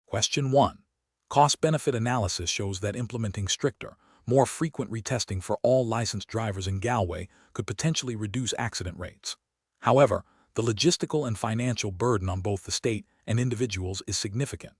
Question 1. Cost-benefit analysis shows that implementing stricter, more frequent retesting for all licensed drivers in Galway could potentially reduce accident rates. However, the logistical and financial burden on both the state and individuals is significant.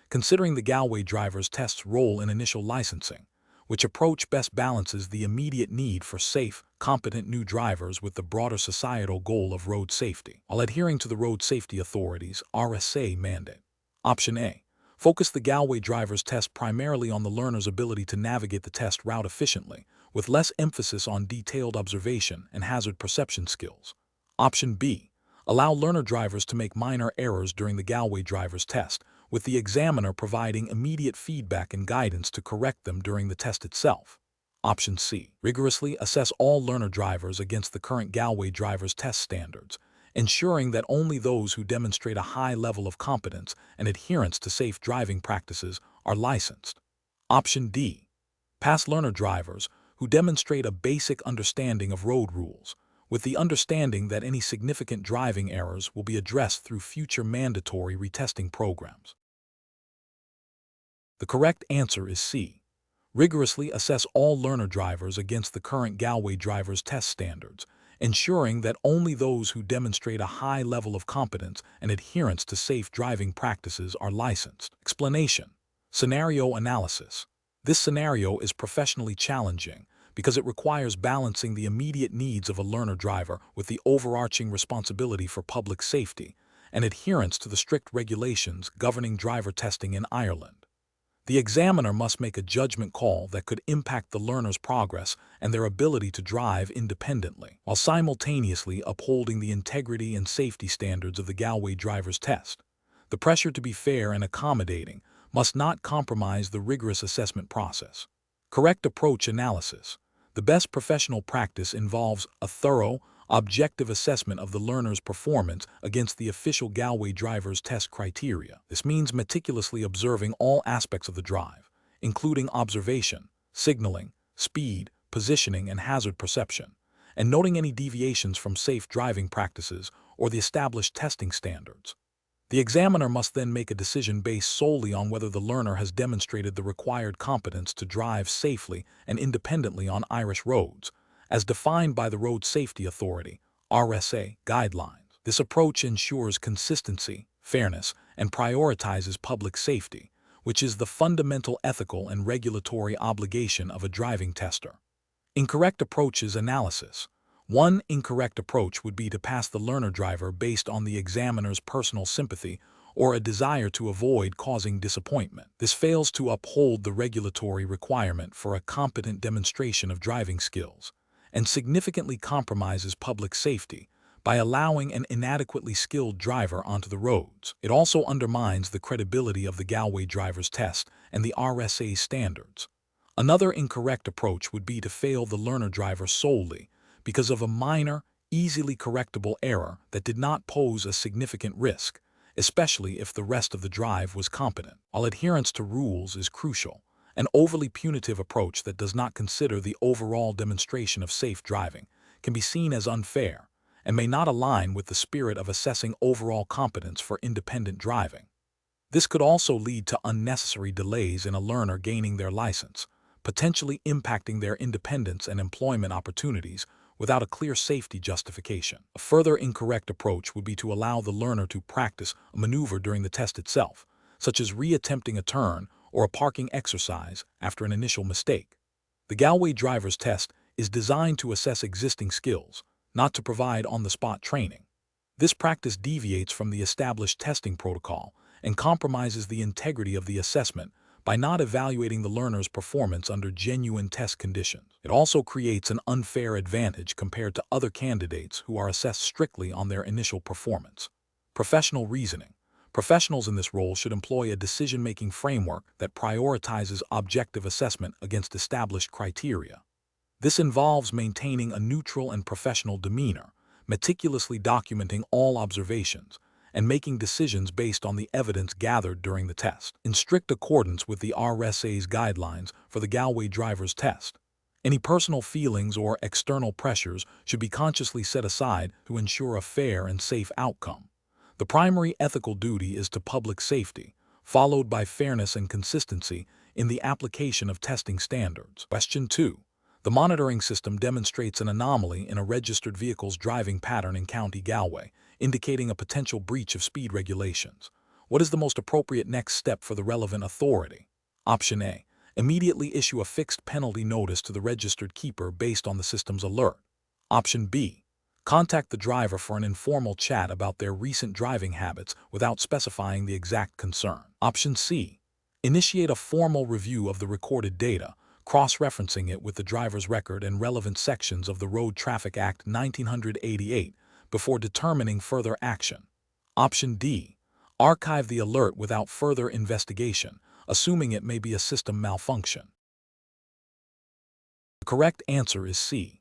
Considering the Galway driver's test's role in initial licensing, which approach best balances the immediate need for safe, competent new drivers with the broader societal goal of road safety, while adhering to the Road Safety Authority's RSA mandate. Option A. Focus the Galway driver's test primarily on the learner's ability to navigate the test route efficiently, with less emphasis on detailed observation and hazard perception skills. Option B. Allow learner drivers to make minor errors during the Galway driver's test, with the examiner providing immediate feedback and guidance to correct them during the test itself. Option C. Rigorously assess all learner drivers against the current Galway driver's test standards, ensuring that only those who demonstrate a high level of competence and adherence to safe driving practices are licensed. Option D. Pass learner drivers who demonstrate a basic understanding of road rules, with the understanding that any significant driving errors will be addressed through future mandatory retesting programs. The correct answer is C. Rigorously assess all learner drivers against the current Galway driver's test standards, ensuring that only those who demonstrate a high level of competence and adherence to safe driving practices are licensed. Explanation. Scenario analysis. This scenario is professionally challenging because it requires balancing the immediate needs of a learner driver with the overarching responsibility for public safety and adherence to the strict regulations governing driver testing in Ireland. The examiner must make a judgment call that could impact the learner's progress and their ability to drive independently, while simultaneously upholding the integrity and safety standards of the Galway driver's test. The pressure to be fair and accommodating must not compromise the rigorous assessment process. Correct approach analysis. The best professional practice involves a thorough, objective assessment of the learner's performance against the official Galway driver's test criteria. This means meticulously observing all aspects of the drive, including observation, signaling, speed, positioning, and hazard perception, and noting any deviations from safe driving practices or the established testing standards. The examiner must then make a decision based solely on whether the learner has demonstrated the required competence to drive safely and independently on Irish roads, as defined by the Road Safety Authority (RSA) guidelines. This approach ensures consistency, fairness, and prioritizes public safety, which is the fundamental ethical and regulatory obligation of a driving tester. Incorrect approaches analysis. One incorrect approach would be to pass the learner driver based on the examiner's personal sympathy or a desire to avoid causing disappointment. This fails to uphold the regulatory requirement for a competent demonstration of driving skills and significantly compromises public safety by allowing an inadequately skilled driver onto the roads. It also undermines the credibility of the Galway driver's test and the RSA standards. Another incorrect approach would be to fail the learner driver solely because of a minor, easily correctable error that did not pose a significant risk, especially if the rest of the drive was competent. While adherence to rules is crucial, an overly punitive approach that does not consider the overall demonstration of safe driving can be seen as unfair and may not align with the spirit of assessing overall competence for independent driving. This could also lead to unnecessary delays in a learner gaining their license, potentially impacting their independence and employment opportunities without a clear safety justification. A further incorrect approach would be to allow the learner to practice a maneuver during the test itself, such as re-attempting a turn or a parking exercise after an initial mistake. The Galway driver's test is designed to assess existing skills, not to provide on-the-spot training. This practice deviates from the established testing protocol and compromises the integrity of the assessment by not evaluating the learner's performance under genuine test conditions. It also creates an unfair advantage compared to other candidates who are assessed strictly on their initial performance. Professional reasoning. Professionals in this role should employ a decision-making framework that prioritizes objective assessment against established criteria. This involves maintaining a neutral and professional demeanor, meticulously documenting all observations, and making decisions based on the evidence gathered during the test, in strict accordance with the RSA's guidelines for the Galway driver's test. Any personal feelings or external pressures should be consciously set aside to ensure a fair and safe outcome. The primary ethical duty is to public safety, followed by fairness and consistency in the application of testing standards. Question 2. The monitoring system demonstrates an anomaly in a registered vehicle's driving pattern in County Galway, indicating a potential breach of speed regulations. What is the most appropriate next step for the relevant authority? Option A. Immediately issue a fixed penalty notice to the registered keeper based on the system's alert. Option B. Contact the driver for an informal chat about their recent driving habits without specifying the exact concern. Option C. Initiate a formal review of the recorded data, cross-referencing it with the driver's record and relevant sections of the Road Traffic Act 1988 before determining further action. Option D. Archive the alert without further investigation, assuming it may be a system malfunction. The correct answer is C.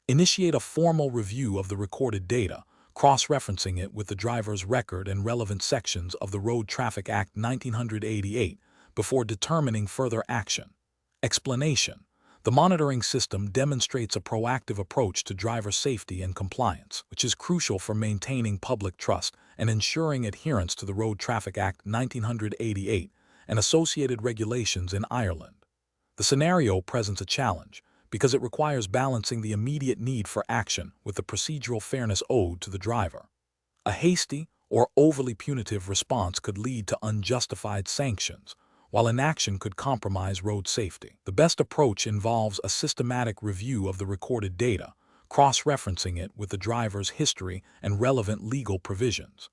Initiate a formal review of the recorded data, cross-referencing it with the driver's record and relevant sections of the Road Traffic Act 1988 before determining further action. Explanation. The monitoring system demonstrates a proactive approach to driver safety and compliance, which is crucial for maintaining public trust and ensuring adherence to the Road Traffic Act 1988 and associated regulations in Ireland. The scenario presents a challenge because it requires balancing the immediate need for action with the procedural fairness owed to the driver. A hasty or overly punitive response could lead to unjustified sanctions, while inaction could compromise road safety. The best approach involves a systematic review of the recorded data, cross-referencing it with the driver's history and relevant legal provisions.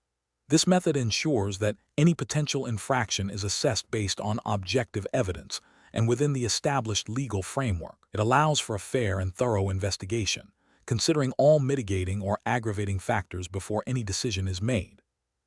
This method ensures that any potential infraction is assessed based on objective evidence and within the established legal framework. It allows for a fair and thorough investigation, considering all mitigating or aggravating factors before any decision is made.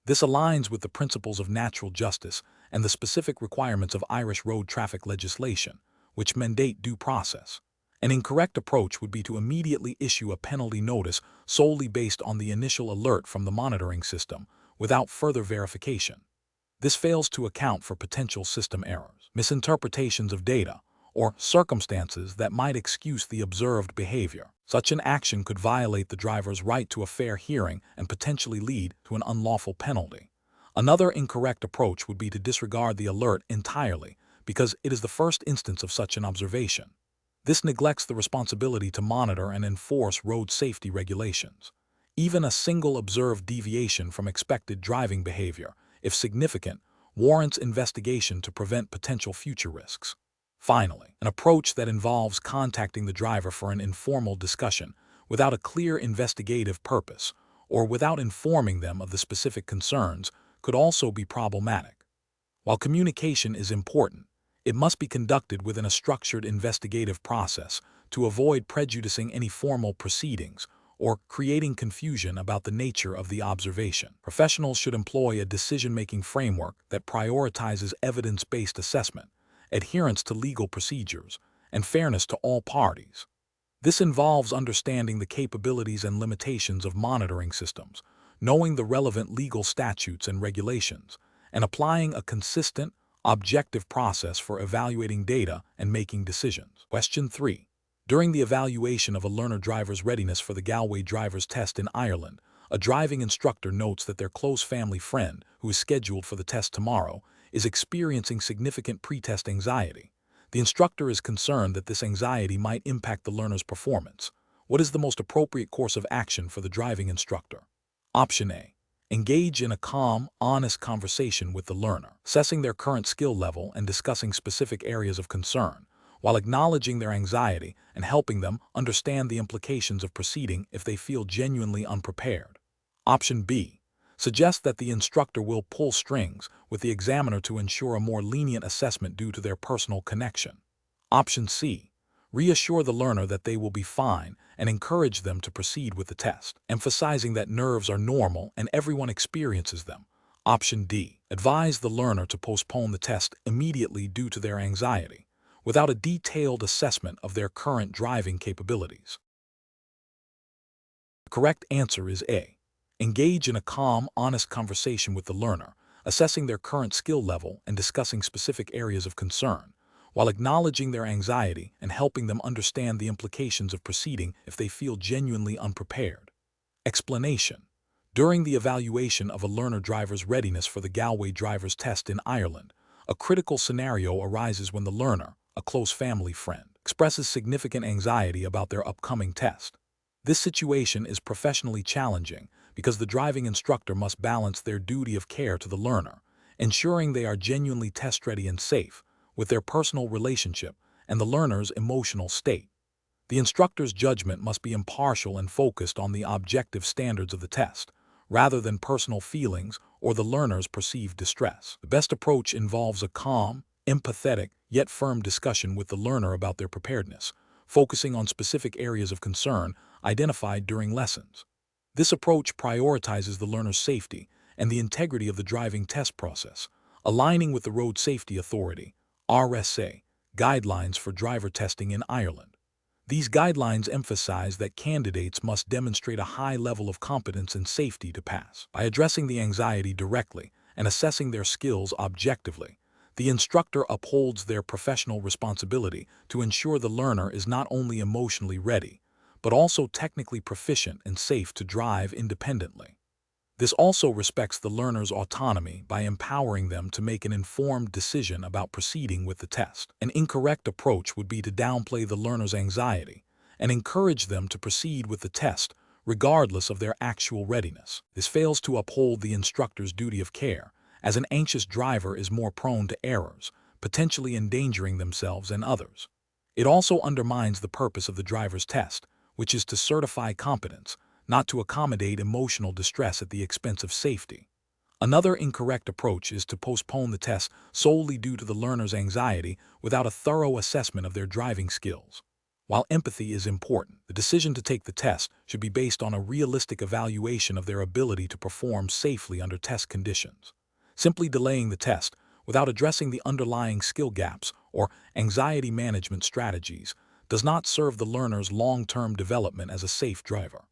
This aligns with the principles of natural justice and the specific requirements of Irish road traffic legislation, which mandate due process. An incorrect approach would be to immediately issue a penalty notice solely based on the initial alert from the monitoring system, without further verification. This fails to account for potential system errors, misinterpretations of data, or circumstances that might excuse the observed behavior. Such an action could violate the driver's right to a fair hearing and potentially lead to an unlawful penalty. Another incorrect approach would be to disregard the alert entirely because it is the first instance of such an observation. This neglects the responsibility to monitor and enforce road safety regulations. Even a single observed deviation from expected driving behavior, if significant, warrants investigation to prevent potential future risks. Finally, an approach that involves contacting the driver for an informal discussion without a clear investigative purpose or without informing them of the specific concerns could also be problematic. While communication is important, it must be conducted within a structured investigative process to avoid prejudicing any formal proceedings or creating confusion about the nature of the observation. Professionals should employ a decision-making framework that prioritizes evidence-based assessment, adherence to legal procedures, and fairness to all parties. This involves understanding the capabilities and limitations of monitoring systems, knowing the relevant legal statutes and regulations, and applying a consistent, objective process for evaluating data and making decisions. Question 3. During the evaluation of a learner driver's readiness for the Galway driver's test in Ireland, a driving instructor notes that their close family friend, who is scheduled for the test tomorrow, is experiencing significant pre-test anxiety. The instructor is concerned that this anxiety might impact the learner's performance. What is the most appropriate course of action for the driving instructor? Option A. Engage in a calm, honest conversation with the learner, assessing their current skill level and discussing specific areas of concern, while acknowledging their anxiety and helping them understand the implications of proceeding if they feel genuinely unprepared. Option B. Suggest that the instructor will pull strings with the examiner to ensure a more lenient assessment due to their personal connection. Option C. Reassure the learner that they will be fine and encourage them to proceed with the test, emphasizing that nerves are normal and everyone experiences them. Option D. Advise the learner to postpone the test immediately due to their anxiety, without a detailed assessment of their current driving capabilities. The correct answer is A. Engage in a calm, honest conversation with the learner, assessing their current skill level and discussing specific areas of concern, while acknowledging their anxiety and helping them understand the implications of proceeding if they feel genuinely unprepared. Explanation. During the evaluation of a learner driver's readiness for the Galway driver's test in Ireland, A critical scenario arises when the learner, a close family friend, expresses significant anxiety about their upcoming test. This situation is professionally challenging because the driving instructor must balance their duty of care to the learner, ensuring they are genuinely test-ready and safe, with their personal relationship and the learner's emotional state. The instructor's judgment must be impartial and focused on the objective standards of the test, rather than personal feelings or the learner's perceived distress. The best approach involves a calm, empathetic, yet firm discussion with the learner about their preparedness, focusing on specific areas of concern identified during lessons. This approach prioritizes the learner's safety and the integrity of the driving test process, aligning with the Road Safety Authority (RSA) guidelines for driver testing in Ireland. These guidelines emphasize that candidates must demonstrate a high level of competence and safety to pass. By addressing the anxiety directly and assessing their skills objectively, the instructor upholds their professional responsibility to ensure the learner is not only emotionally ready, but also technically proficient and safe to drive independently. This also respects the learner's autonomy by empowering them to make an informed decision about proceeding with the test. An incorrect approach would be to downplay the learner's anxiety and encourage them to proceed with the test regardless of their actual readiness. This fails to uphold the instructor's duty of care, as an anxious driver is more prone to errors, potentially endangering themselves and others. It also undermines the purpose of the driver's test, which is to certify competence, not to accommodate emotional distress at the expense of safety. Another incorrect approach is to postpone the test solely due to the learner's anxiety without a thorough assessment of their driving skills. While empathy is important, the decision to take the test should be based on a realistic evaluation of their ability to perform safely under test conditions. Simply delaying the test without addressing the underlying skill gaps or anxiety management strategies does not serve the learner's long-term development as a safe driver.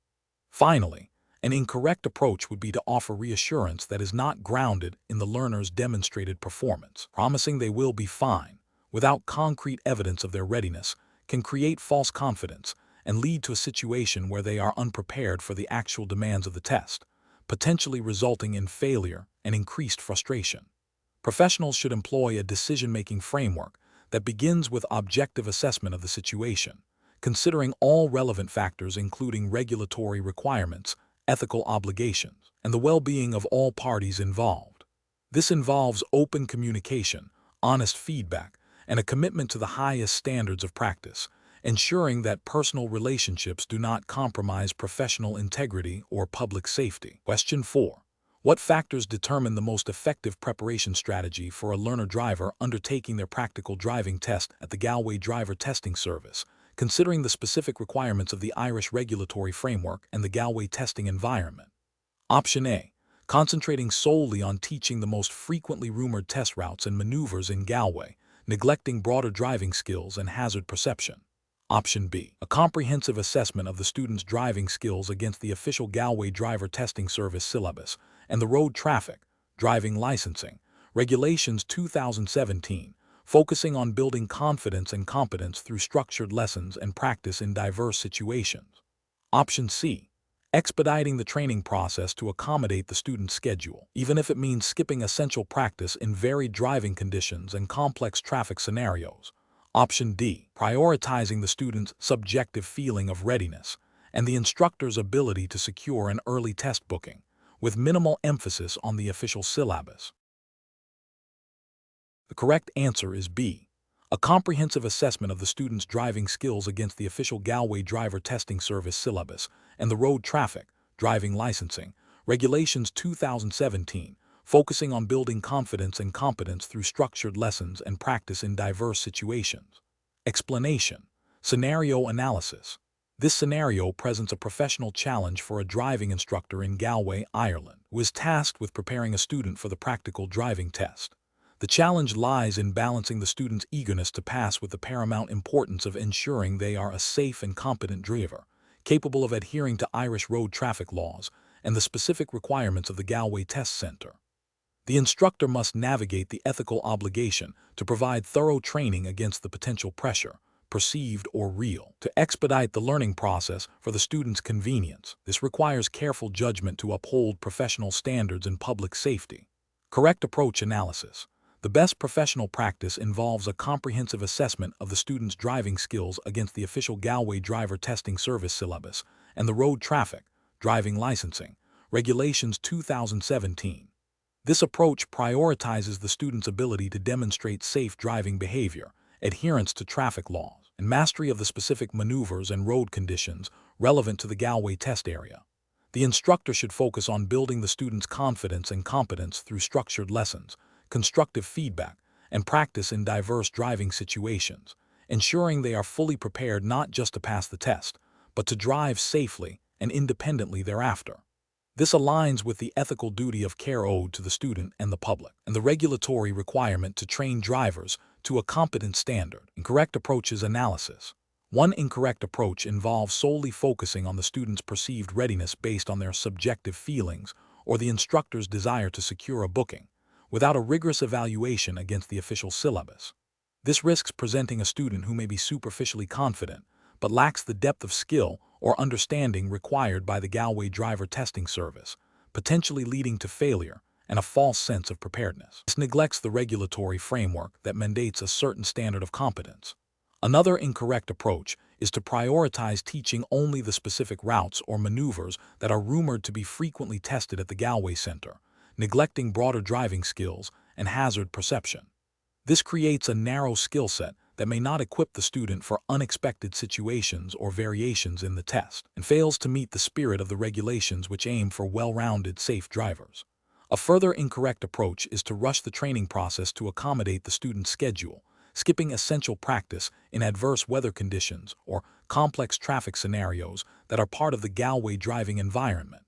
Finally, an incorrect approach would be to offer reassurance that is not grounded in the learner's demonstrated performance. Promising they will be fine, without concrete evidence of their readiness, can create false confidence and lead to a situation where they are unprepared for the actual demands of the test, potentially resulting in failure and increased frustration. Professionals should employ a decision-making framework that begins with objective assessment of the situation, considering all relevant factors including regulatory requirements, ethical obligations, and the well-being of all parties involved. This involves open communication, honest feedback, and a commitment to the highest standards of practice, ensuring that personal relationships do not compromise professional integrity or public safety. Question 4. What factors determine the most effective preparation strategy for a learner-driver undertaking their practical driving test at the Galway Driver Testing Service, considering the specific requirements of the Irish regulatory framework and the Galway testing environment? Option A. Concentrating solely on teaching the most frequently rumored test routes and maneuvers in Galway, neglecting broader driving skills and hazard perception. Option B. A comprehensive assessment of the student's driving skills against the official Galway Driver Testing Service syllabus and the Road Traffic, Driving Licensing, Regulations 2017, focusing on building confidence and competence through structured lessons and practice in diverse situations. Option C. Expediting the training process to accommodate the student's schedule, even if it means skipping essential practice in varied driving conditions and complex traffic scenarios. Option D. Prioritizing the student's subjective feeling of readiness and the instructor's ability to secure an early test booking, with minimal emphasis on the official syllabus. The correct answer is B. A comprehensive assessment of the student's driving skills against the official Galway Driver Testing Service syllabus and the Road Traffic, Driving Licensing, Regulations 2017, focusing on building confidence and competence through structured lessons and practice in diverse situations. Explanation. Scenario analysis. This scenario presents a professional challenge for a driving instructor in Galway, Ireland, who is tasked with preparing a student for the practical driving test. The challenge lies in balancing the student's eagerness to pass with the paramount importance of ensuring they are a safe and competent driver, capable of adhering to Irish road traffic laws and the specific requirements of the Galway Test Centre. The instructor must navigate the ethical obligation to provide thorough training against the potential pressure, perceived or real, to expedite the learning process for the student's convenience. This requires careful judgment to uphold professional standards and public safety. Correct approach analysis. The best professional practice involves a comprehensive assessment of the student's driving skills against the official Galway Driver Testing Service syllabus and the Road Traffic, Driving Licensing, Regulations 2017. This approach prioritizes the student's ability to demonstrate safe driving behavior, adherence to traffic laws, and mastery of the specific maneuvers and road conditions relevant to the Galway test area. The instructor should focus on building the student's confidence and competence through structured lessons, constructive feedback, and practice in diverse driving situations, ensuring they are fully prepared not just to pass the test, but to drive safely and independently thereafter. This aligns with the ethical duty of care owed to the student and the public, and the regulatory requirement to train drivers to a competent standard. Incorrect approaches analysis. One incorrect approach involves solely focusing on the student's perceived readiness based on their subjective feelings or the instructor's desire to secure a booking, without a rigorous evaluation against the official syllabus. This risks presenting a student who may be superficially confident, but lacks the depth of skill or understanding required by the Galway Driver Testing Service, potentially leading to failure and a false sense of preparedness. This neglects the regulatory framework that mandates a certain standard of competence. Another incorrect approach is to prioritize teaching only the specific routes or maneuvers that are rumored to be frequently tested at the Galway Center, neglecting broader driving skills and hazard perception. This creates a narrow skill set that may not equip the student for unexpected situations or variations in the test, and fails to meet the spirit of the regulations which aim for well-rounded, safe drivers. A further incorrect approach is to rush the training process to accommodate the student's schedule, skipping essential practice in adverse weather conditions or complex traffic scenarios that are part of the Galway driving environment.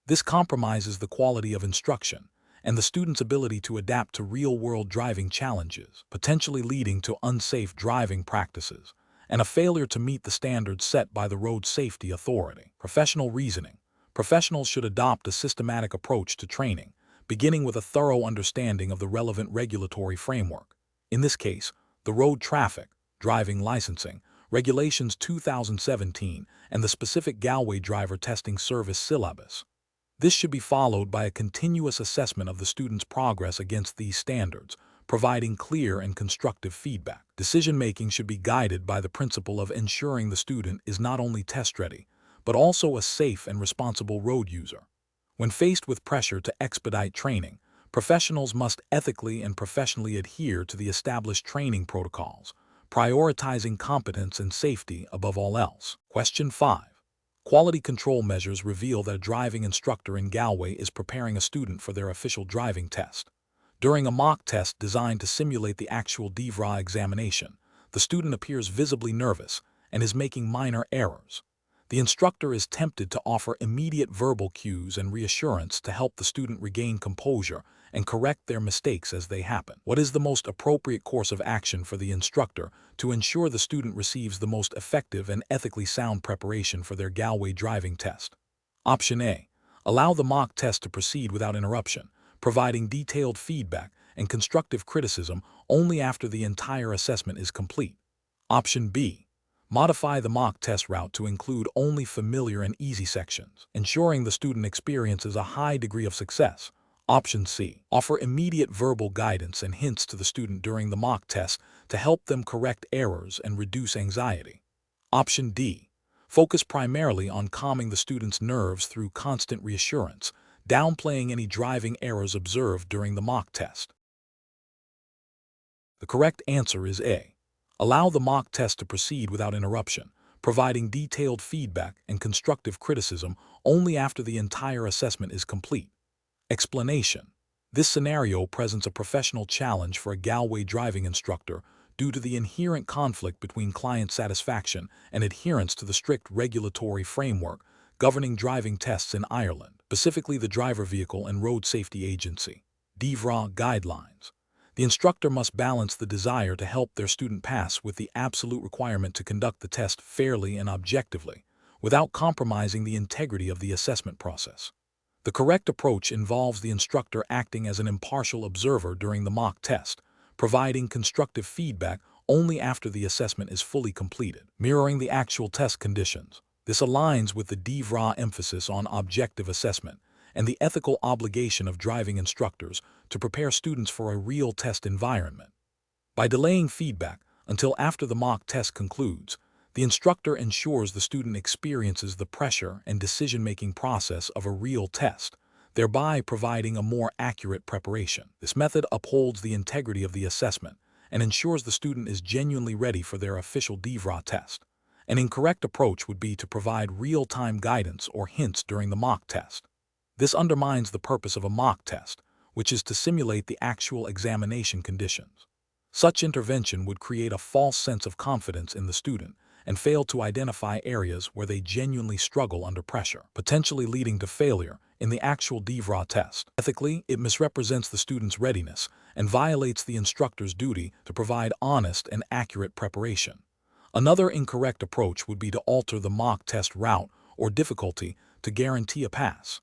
This compromises the quality of instruction and the student's ability to adapt to real-world driving challenges, potentially leading to unsafe driving practices and a failure to meet the standards set by the Road Safety Authority. Professional reasoning. Professionals should adopt a systematic approach to training, beginning with a thorough understanding of the relevant regulatory framework. In this case, the Road Traffic, Driving Licensing, Regulations 2017, and the specific Galway Driver Testing Service syllabus. This should be followed by a continuous assessment of the student's progress against these standards, providing clear and constructive feedback. Decision-making should be guided by the principle of ensuring the student is not only test-ready, but also a safe and responsible road user. When faced with pressure to expedite training, professionals must ethically and professionally adhere to the established training protocols, prioritizing competence and safety above all else. Question 5. Quality control measures reveal that a driving instructor in Galway is preparing a student for their official driving test. During a mock test designed to simulate the actual DVRA examination, the student appears visibly nervous and is making minor errors. The instructor is tempted to offer immediate verbal cues and reassurance to help the student regain composure and correct their mistakes as they happen. What is the most appropriate course of action for the instructor to ensure the student receives the most effective and ethically sound preparation for their Galway driving test? Option A. Allow the mock test to proceed without interruption, providing detailed feedback and constructive criticism only after the entire assessment is complete. Option B. Modify the mock test route to include only familiar and easy sections, ensuring the student experiences a high degree of success. Option C. Offer immediate verbal guidance and hints to the student during the mock test to help them correct errors and reduce anxiety. Option D. Focus primarily on calming the student's nerves through constant reassurance, downplaying any driving errors observed during the mock test. The correct answer is A. Allow the mock test to proceed without interruption, providing detailed feedback and constructive criticism only after the entire assessment is complete. Explanation. This scenario presents a professional challenge for a Galway driving instructor due to the inherent conflict between client satisfaction and adherence to the strict regulatory framework governing driving tests in Ireland, specifically the Driver Vehicle and Road Safety Agency (DVRA) guidelines. The instructor must balance the desire to help their student pass with the absolute requirement to conduct the test fairly and objectively, without compromising the integrity of the assessment process. The correct approach involves the instructor acting as an impartial observer during the mock test, providing constructive feedback only after the assessment is fully completed, mirroring the actual test conditions. This aligns with the DVRA emphasis on objective assessment and the ethical obligation of driving instructors to prepare students for a real test environment. By delaying feedback until after the mock test concludes, the instructor ensures the student experiences the pressure and decision-making process of a real test, thereby providing a more accurate preparation. This method upholds the integrity of the assessment and ensures the student is genuinely ready for their official DVRA test. An incorrect approach would be to provide real-time guidance or hints during the mock test. This undermines the purpose of a mock test, which is to simulate the actual examination conditions. Such intervention would create a false sense of confidence in the student and fail to identify areas where they genuinely struggle under pressure, potentially leading to failure in the actual DVRA test. Ethically, it misrepresents the student's readiness and violates the instructor's duty to provide honest and accurate preparation. Another incorrect approach would be to alter the mock test route or difficulty to guarantee a pass.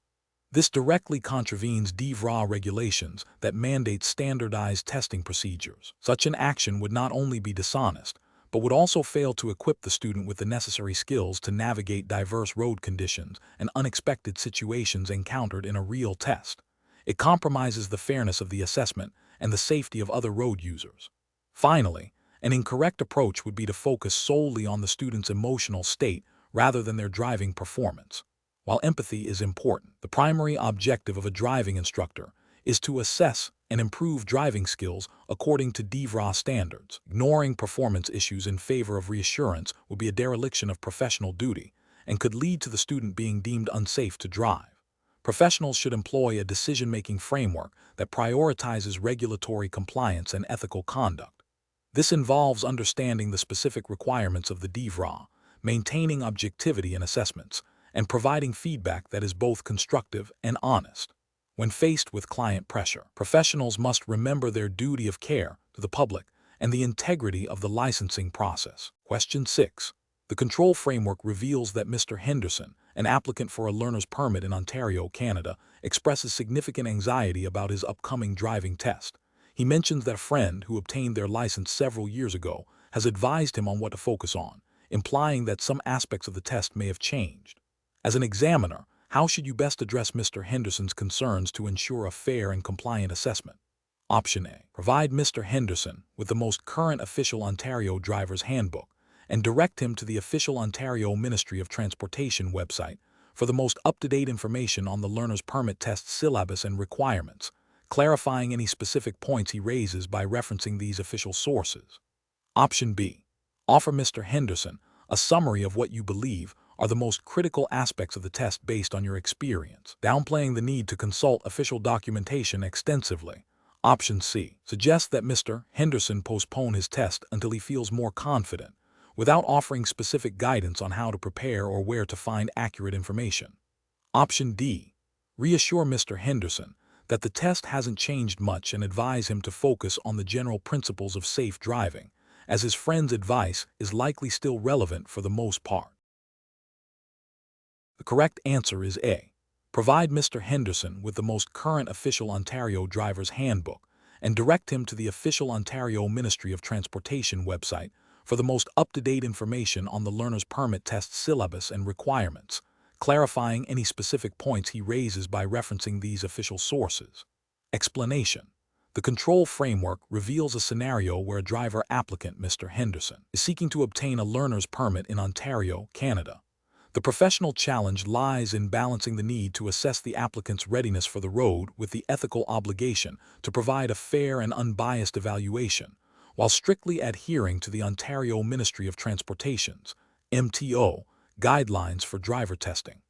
This directly contravenes DVRA regulations that mandate standardized testing procedures. Such an action would not only be dishonest, but would also fail to equip the student with the necessary skills to navigate diverse road conditions and unexpected situations encountered in a real test. It compromises the fairness of the assessment and the safety of other road users. Finally, an incorrect approach would be to focus solely on the student's emotional state rather than their driving performance. While empathy is important, the primary objective of a driving instructor is to assess and improve driving skills according to DVRA standards. Ignoring performance issues in favor of reassurance would be a dereliction of professional duty and could lead to the student being deemed unsafe to drive. Professionals should employ a decision-making framework that prioritizes regulatory compliance and ethical conduct. This involves understanding the specific requirements of the DVRA, maintaining objectivity in assessments, and providing feedback that is both constructive and honest. When faced with client pressure, professionals must remember their duty of care to the public and the integrity of the licensing process. Question 6. The control framework reveals that Mr. Henderson, an applicant for a learner's permit in Ontario, Canada, expresses significant anxiety about his upcoming driving test. He mentions that a friend who obtained their license several years ago has advised him on what to focus on, implying that some aspects of the test may have changed. As an examiner, how should you best address Mr. Henderson's concerns to ensure a fair and compliant assessment? Option A. Provide Mr. Henderson with the most current official Ontario driver's handbook and direct him to the official Ontario Ministry of Transportation website for the most up-to-date information on the learner's permit test syllabus and requirements, clarifying any specific points he raises by referencing these official sources. Option B. Offer Mr. Henderson a summary of what you believe are the most critical aspects of the test based on your experience, downplaying the need to consult official documentation extensively. Option C. Suggests that Mr. Henderson postpone his test until he feels more confident, without offering specific guidance on how to prepare or where to find accurate information. Option D. Reassure Mr. Henderson that the test hasn't changed much and advise him to focus on the general principles of safe driving, as his friend's advice is likely still relevant for the most part. The correct answer is A. Provide Mr. Henderson with the most current official Ontario driver's handbook and direct him to the official Ontario Ministry of Transportation website for the most up-to-date information on the learner's permit test syllabus and requirements, clarifying any specific points he raises by referencing these official sources. Explanation. The control framework reveals a scenario where a driver applicant, Mr. Henderson, is seeking to obtain a learner's permit in Ontario, Canada. The professional challenge lies in balancing the need to assess the applicant's readiness for the road with the ethical obligation to provide a fair and unbiased evaluation, while strictly adhering to the Ontario Ministry of Transportation's (MTO) guidelines for driver testing.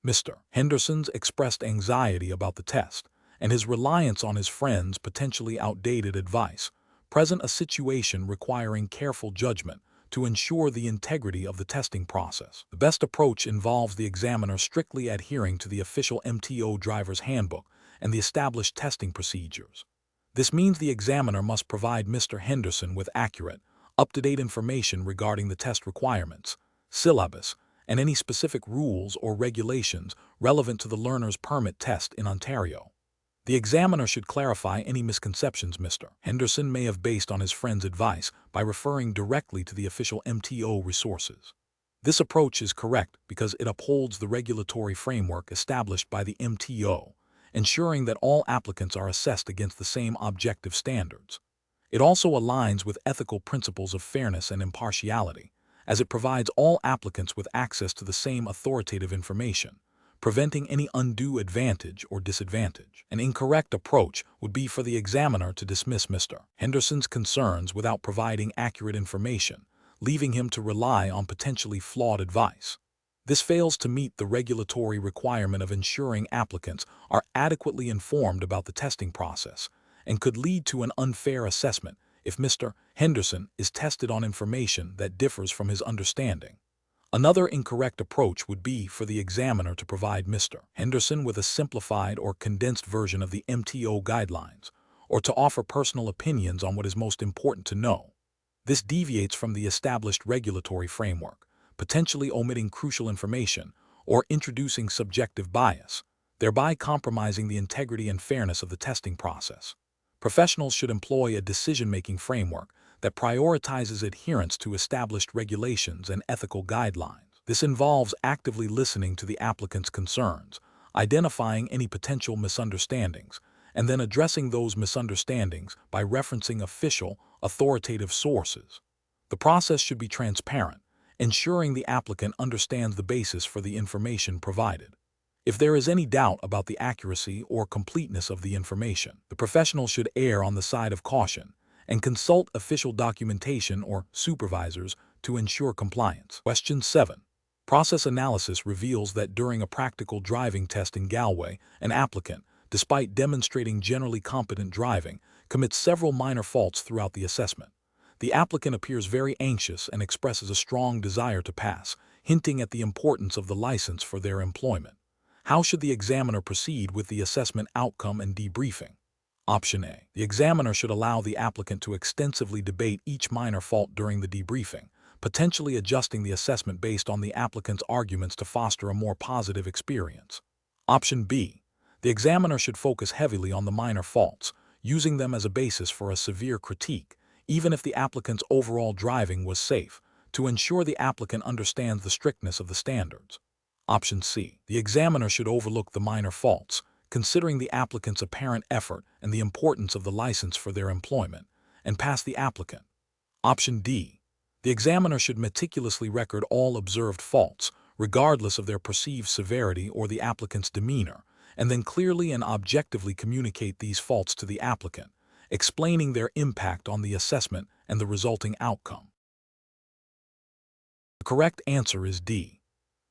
Mr. Henderson's expressed anxiety about the test and his reliance on his friend's potentially outdated advice present a situation requiring careful judgment to ensure the integrity of the testing process. The best approach involves the examiner strictly adhering to the official MTO driver's handbook and the established testing procedures. This means the examiner must provide Mr. Henderson with accurate, up-to-date information regarding the test requirements, syllabus, and any specific rules or regulations relevant to the learner's permit test in Ontario. The examiner should clarify any misconceptions Mr. Henderson may have based on his friend's advice by referring directly to the official MTO resources. This approach is correct because it upholds the regulatory framework established by the MTO, ensuring that all applicants are assessed against the same objective standards. It also aligns with ethical principles of fairness and impartiality, as it provides all applicants with access to the same authoritative information, preventing any undue advantage or disadvantage. An incorrect approach would be for the examiner to dismiss Mr. Henderson's concerns without providing accurate information, leaving him to rely on potentially flawed advice. This fails to meet the regulatory requirement of ensuring applicants are adequately informed about the testing process and could lead to an unfair assessment if Mr. Henderson is tested on information that differs from his understanding. Another incorrect approach would be for the examiner to provide Mr. Henderson with a simplified or condensed version of the MTO guidelines, or to offer personal opinions on what is most important to know. This deviates from the established regulatory framework, potentially omitting crucial information or introducing subjective bias, thereby compromising the integrity and fairness of the testing process. Professionals should employ a decision-making framework that prioritizes adherence to established regulations and ethical guidelines. This involves actively listening to the applicant's concerns, identifying any potential misunderstandings, and then addressing those misunderstandings by referencing official, authoritative sources. The process should be transparent, ensuring the applicant understands the basis for the information provided. If there is any doubt about the accuracy or completeness of the information, the professional should err on the side of caution and consult official documentation or supervisors to ensure compliance. Question 7. Process analysis reveals that during a practical driving test in Galway, an applicant, despite demonstrating generally competent driving, commits several minor faults throughout the assessment. The applicant appears very anxious and expresses a strong desire to pass, hinting at the importance of the license for their employment. How should the examiner proceed with the assessment outcome and debriefing? Option A. The examiner should allow the applicant to extensively debate each minor fault during the debriefing, potentially adjusting the assessment based on the applicant's arguments to foster a more positive experience. Option B. The examiner should focus heavily on the minor faults, using them as a basis for a severe critique, even if the applicant's overall driving was safe, to ensure the applicant understands the strictness of the standards. Option C. The examiner should overlook the minor faults, considering the applicant's apparent effort and the importance of the license for their employment, and pass the applicant. Option D. The examiner should meticulously record all observed faults, regardless of their perceived severity or the applicant's demeanor, and then clearly and objectively communicate these faults to the applicant, explaining their impact on the assessment and the resulting outcome. The correct answer is D.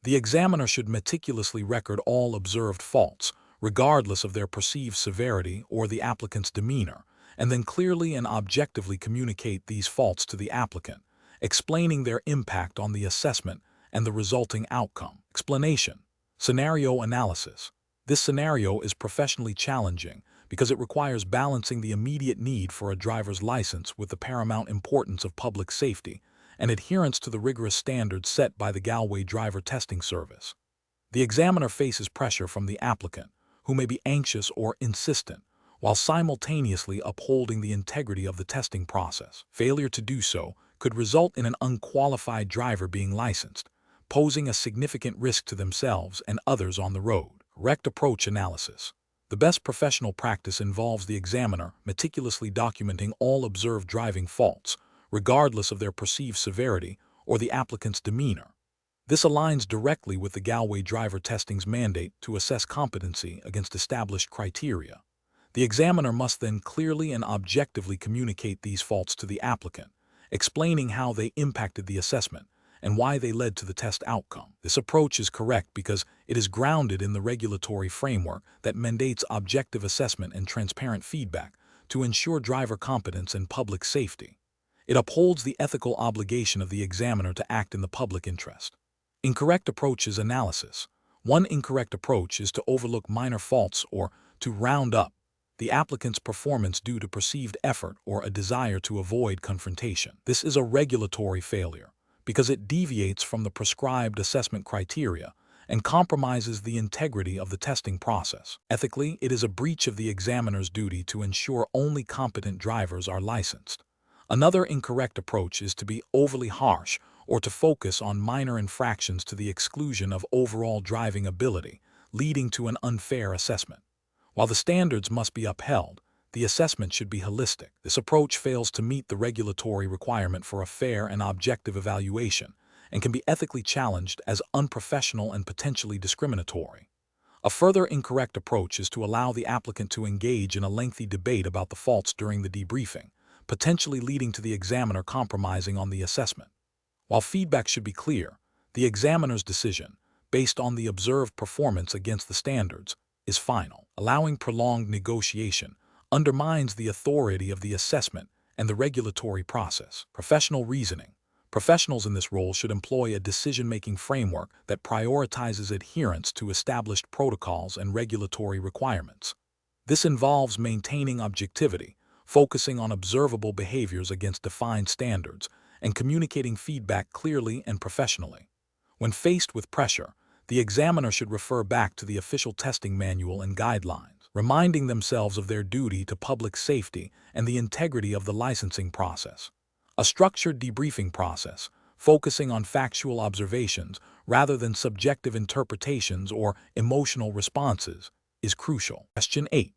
The examiner should meticulously record all observed faults, regardless of their perceived severity or the applicant's demeanor, and then clearly and objectively communicate these faults to the applicant, explaining their impact on the assessment and the resulting outcome. Explanation. Scenario analysis. This scenario is professionally challenging because it requires balancing the immediate need for a driver's license with the paramount importance of public safety and adherence to the rigorous standards set by the Galway Driver Testing Service. The examiner faces pressure from the applicant, who may be anxious or insistent, while simultaneously upholding the integrity of the testing process. Failure to do so could result in an unqualified driver being licensed, posing a significant risk to themselves and others on the road. Correct approach analysis. The best professional practice involves the examiner meticulously documenting all observed driving faults, regardless of their perceived severity or the applicant's demeanor. This aligns directly with the Galway Driver Testing's mandate to assess competency against established criteria. The examiner must then clearly and objectively communicate these faults to the applicant, explaining how they impacted the assessment and why they led to the test outcome. This approach is correct because it is grounded in the regulatory framework that mandates objective assessment and transparent feedback to ensure driver competence and public safety. It upholds the ethical obligation of the examiner to act in the public interest. Incorrect approaches analysis. One incorrect approach is to overlook minor faults or to round up the applicant's performance due to perceived effort or a desire to avoid confrontation. This is a regulatory failure because it deviates from the prescribed assessment criteria and compromises the integrity of the testing process. Ethically, it is a breach of the examiner's duty to ensure only competent drivers are licensed. Another incorrect approach is to be overly harsh or to focus on minor infractions to the exclusion of overall driving ability, leading to an unfair assessment. While the standards must be upheld, the assessment should be holistic. This approach fails to meet the regulatory requirement for a fair and objective evaluation and can be ethically challenged as unprofessional and potentially discriminatory. A further incorrect approach is to allow the applicant to engage in a lengthy debate about the faults during the debriefing, potentially leading to the examiner compromising on the assessment. While feedback should be clear, the examiner's decision, based on the observed performance against the standards, is final. Allowing prolonged negotiation undermines the authority of the assessment and the regulatory process. Professional reasoning. Professionals in this role should employ a decision-making framework that prioritizes adherence to established protocols and regulatory requirements. This involves maintaining objectivity, focusing on observable behaviors against defined standards, and communicating feedback clearly and professionally. When faced with pressure, the examiner should refer back to the official testing manual and guidelines, reminding themselves of their duty to public safety and the integrity of the licensing process. A structured debriefing process, focusing on factual observations rather than subjective interpretations or emotional responses, is crucial. Question 8.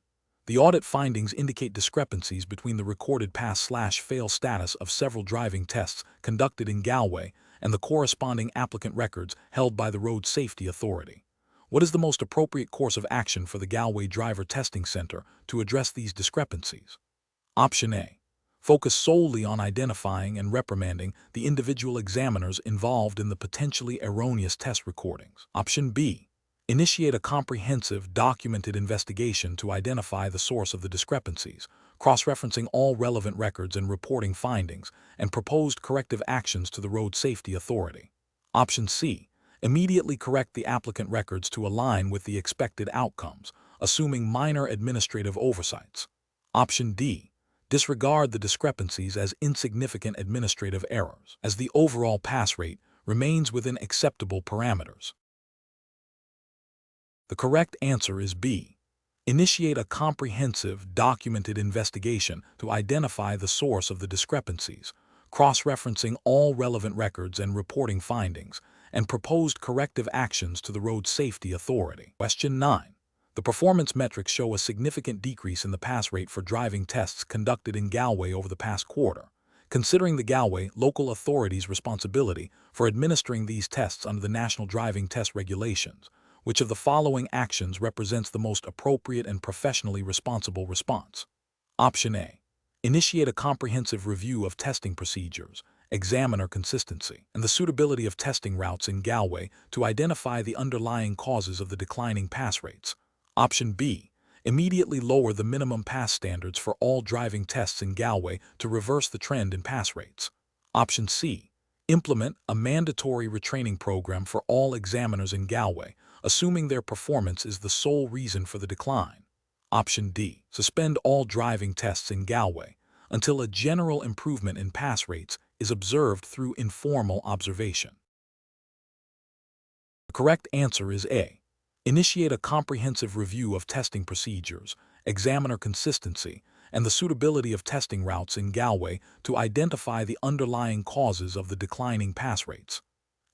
The audit findings indicate discrepancies between the recorded pass/fail status of several driving tests conducted in Galway and the corresponding applicant records held by the Road Safety Authority. What is the most appropriate course of action for the Galway Driver Testing Center to address these discrepancies? Option A. Focus solely on identifying and reprimanding the individual examiners involved in the potentially erroneous test recordings. Option B. Initiate a comprehensive, documented investigation to identify the source of the discrepancies, cross-referencing all relevant records and reporting findings, and proposed corrective actions to the Road Safety Authority. Option C. Immediately correct the applicant records to align with the expected outcomes, assuming minor administrative oversights. Option D. Disregard the discrepancies as insignificant administrative errors, as the overall pass rate remains within acceptable parameters. The correct answer is B. Initiate a comprehensive, documented investigation to identify the source of the discrepancies, cross-referencing all relevant records and reporting findings, and proposed corrective actions to the Road Safety Authority. Question 9. The performance metrics show a significant decrease in the pass rate for driving tests conducted in Galway over the past quarter. Considering the Galway local authority's responsibility for administering these tests under the National Driving Test Regulations, which of the following actions represents the most appropriate and professionally responsible response? Option A. Initiate a comprehensive review of testing procedures, examiner consistency, and the suitability of testing routes in Galway to identify the underlying causes of the declining pass rates. Option B. Immediately lower the minimum pass standards for all driving tests in Galway to reverse the trend in pass rates. Option C. Implement a mandatory retraining program for all examiners in Galway, assuming their performance is the sole reason for the decline. Option D. Suspend all driving tests in Galway until a general improvement in pass rates is observed through informal observation. The correct answer is A. Initiate a comprehensive review of testing procedures, examiner consistency, and the suitability of testing routes in Galway to identify the underlying causes of the declining pass rates.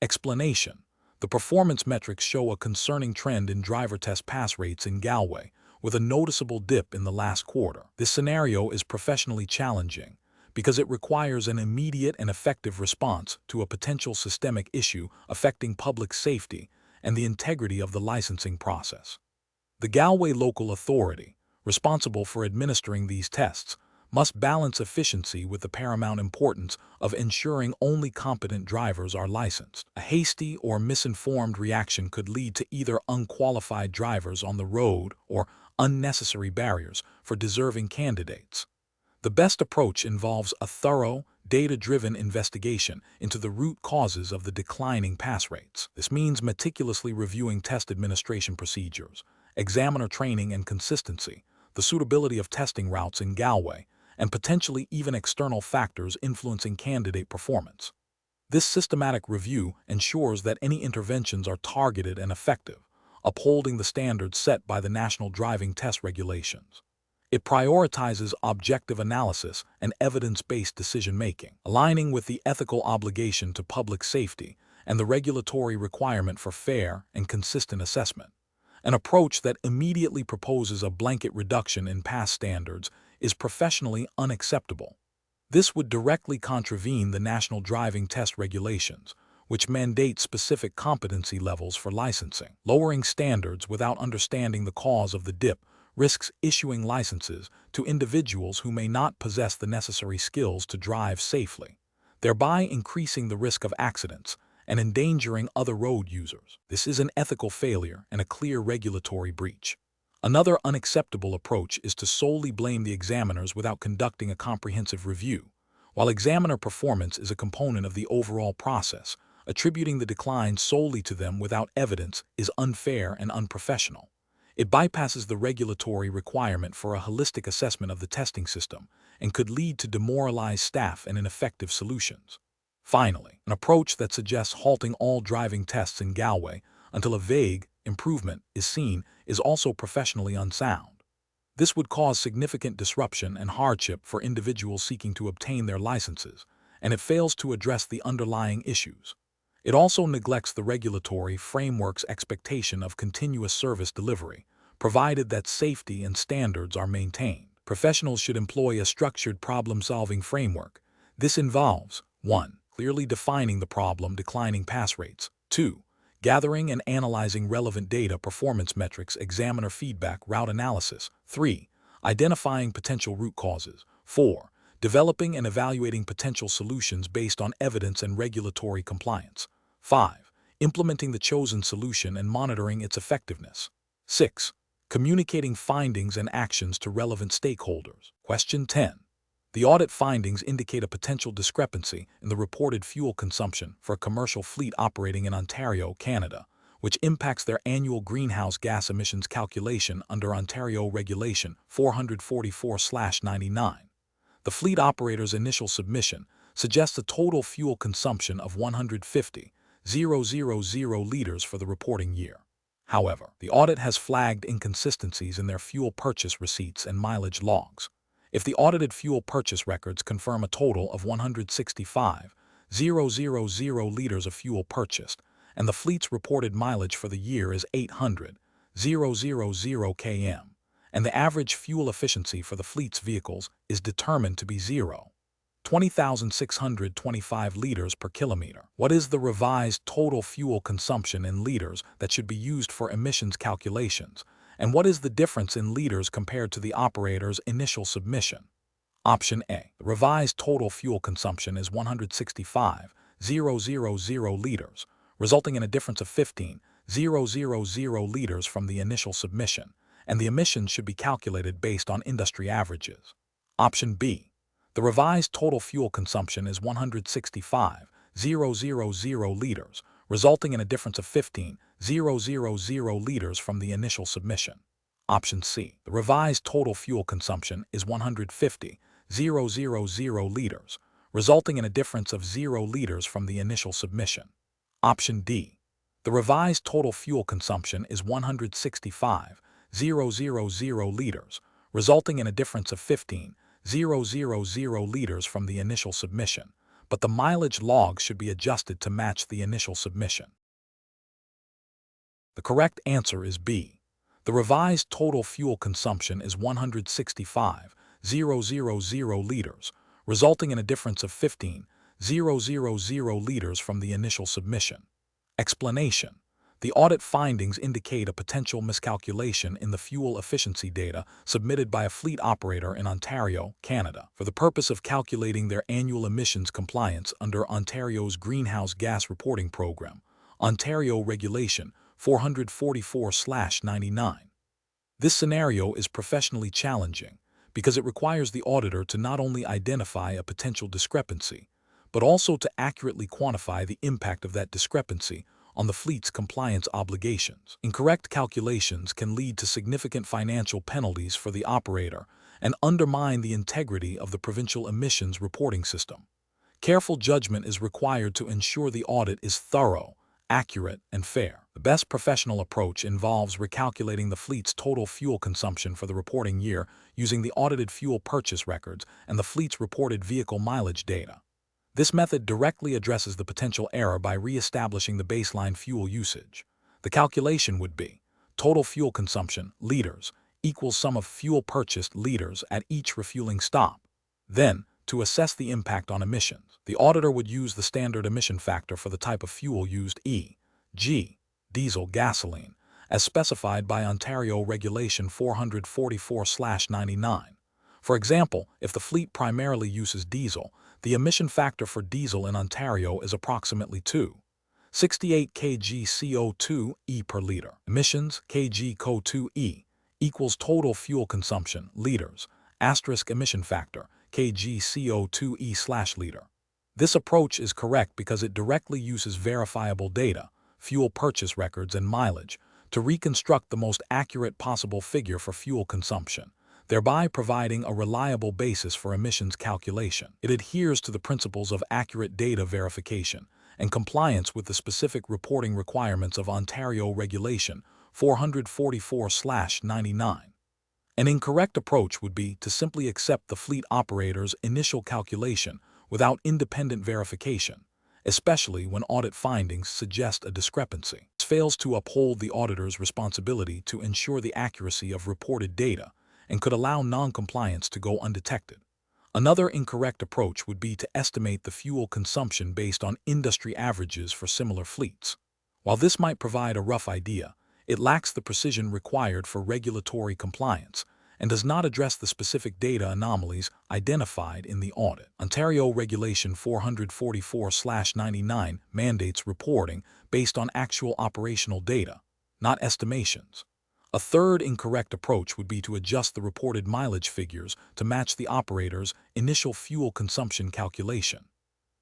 Explanation. The performance metrics show a concerning trend in driver test pass rates in Galway, with a noticeable dip in the last quarter. This scenario is professionally challenging because it requires an immediate and effective response to a potential systemic issue affecting public safety and the integrity of the licensing process. The Galway local authority, responsible for administering these tests, must balance efficiency with the paramount importance of ensuring only competent drivers are licensed. A hasty or misinformed reaction could lead to either unqualified drivers on the road or unnecessary barriers for deserving candidates. The best approach involves a thorough, data-driven investigation into the root causes of the declining pass rates. This means meticulously reviewing test administration procedures, examiner training and consistency, the suitability of testing routes in Galway, and potentially even external factors influencing candidate performance. This systematic review ensures that any interventions are targeted and effective, upholding the standards set by the National Driving Test Regulations. It prioritizes objective analysis and evidence-based decision-making, aligning with the ethical obligation to public safety and the regulatory requirement for fair and consistent assessment. An approach that immediately proposes a blanket reduction in pass standards is professionally unacceptable. This would directly contravene the national driving test regulations, which mandate specific competency levels for licensing. Lowering standards without understanding the cause of the dip risks issuing licenses to individuals who may not possess the necessary skills to drive safely, thereby increasing the risk of accidents and endangering other road users. This is an ethical failure and a clear regulatory breach. Another unacceptable approach is to solely blame the examiners without conducting a comprehensive review. While examiner performance is a component of the overall process, attributing the decline solely to them without evidence is unfair and unprofessional. It bypasses the regulatory requirement for a holistic assessment of the testing system and could lead to demoralized staff and ineffective solutions. Finally, an approach that suggests halting all driving tests in Galway until a vague improvement is seen is also professionally unsound. This would cause significant disruption and hardship for individuals seeking to obtain their licenses, and it fails to address the underlying issues. It also neglects the regulatory framework's expectation of continuous service delivery, provided that safety and standards are maintained. Professionals should employ a structured problem-solving framework. This involves 1. Clearly defining the problem declining pass rates, 2. Gathering and analyzing relevant data, performance metrics, examiner feedback, route analysis, 3. Identifying potential root causes, 4. Developing and evaluating potential solutions based on evidence and regulatory compliance. 5. Implementing the chosen solution and monitoring its effectiveness. 6. Communicating findings and actions to relevant stakeholders. Question 10. The audit findings indicate a potential discrepancy in the reported fuel consumption for a commercial fleet operating in Ontario, Canada, which impacts their annual greenhouse gas emissions calculation under Ontario Regulation 444/99. The fleet operator's initial submission suggests a total fuel consumption of 150,000 liters for the reporting year. However, the audit has flagged inconsistencies in their fuel purchase receipts and mileage logs. If the audited fuel purchase records confirm a total of 165,000 liters of fuel purchased, and the fleet's reported mileage for the year is 800,000 km, and the average fuel efficiency for the fleet's vehicles is determined to be 20,625 liters per kilometer. What is the revised total fuel consumption in liters that should be used for emissions calculations, and what is the difference in liters compared to the operator's initial submission? Option A. The revised total fuel consumption is 165,000 liters, resulting in a difference of 15,000 liters from the initial submission, and the emissions should be calculated based on industry averages. Option B. The revised total fuel consumption is 165,000 liters, resulting in a difference of 15,000 liters from the initial submission. Option C. The revised total fuel consumption is 150,000 liters, resulting in a difference of 0 liters from the initial submission. Option D. The revised total fuel consumption is 165,000 liters, resulting in a difference of 15,000 liters from the initial submission, but the mileage log should be adjusted to match the initial submission. The correct answer is B. The revised total fuel consumption is 165,000 liters, resulting in a difference of 15,000 liters from the initial submission. Explanation. The audit findings indicate a potential miscalculation in the fuel efficiency data submitted by a fleet operator in Ontario, Canada, for the purpose of calculating their annual emissions compliance under Ontario's Greenhouse Gas Reporting Program, Ontario Regulation 444/99. This scenario is professionally challenging because it requires the auditor to not only identify a potential discrepancy, but also to accurately quantify the impact of that discrepancy on the fleet's compliance obligations. Incorrect calculations can lead to significant financial penalties for the operator and undermine the integrity of the provincial emissions reporting system. Careful judgment is required to ensure the audit is thorough, accurate, and fair. The best professional approach involves recalculating the fleet's total fuel consumption for the reporting year using the audited fuel purchase records and the fleet's reported vehicle mileage data. This method directly addresses the potential error by re-establishing the baseline fuel usage. The calculation would be total fuel consumption, liters, equals sum of fuel purchased liters at each refueling stop. Then, to assess the impact on emissions, the auditor would use the standard emission factor for the type of fuel used e.g., diesel, gasoline, as specified by Ontario Regulation 444/99. For example, if the fleet primarily uses diesel, the emission factor for diesel in Ontario is approximately 2.68 kg CO2 e per liter. Emissions kg CO2 e equals total fuel consumption liters asterisk emission factor kg CO2 e/liter. This approach is correct because it directly uses verifiable data, fuel purchase records, and mileage to reconstruct the most accurate possible figure for fuel consumption, thereby providing a reliable basis for emissions calculation. It adheres to the principles of accurate data verification and compliance with the specific reporting requirements of Ontario Regulation 444/99. An incorrect approach would be to simply accept the fleet operator's initial calculation without independent verification, especially when audit findings suggest a discrepancy. This fails to uphold the auditor's responsibility to ensure the accuracy of reported data and could allow non-compliance to go undetected. Another incorrect approach would be to estimate the fuel consumption based on industry averages for similar fleets. While this might provide a rough idea, it lacks the precision required for regulatory compliance and does not address the specific data anomalies identified in the audit. Ontario Regulation 444/99 mandates reporting based on actual operational data, not estimations. A third incorrect approach would be to adjust the reported mileage figures to match the operator's initial fuel consumption calculation.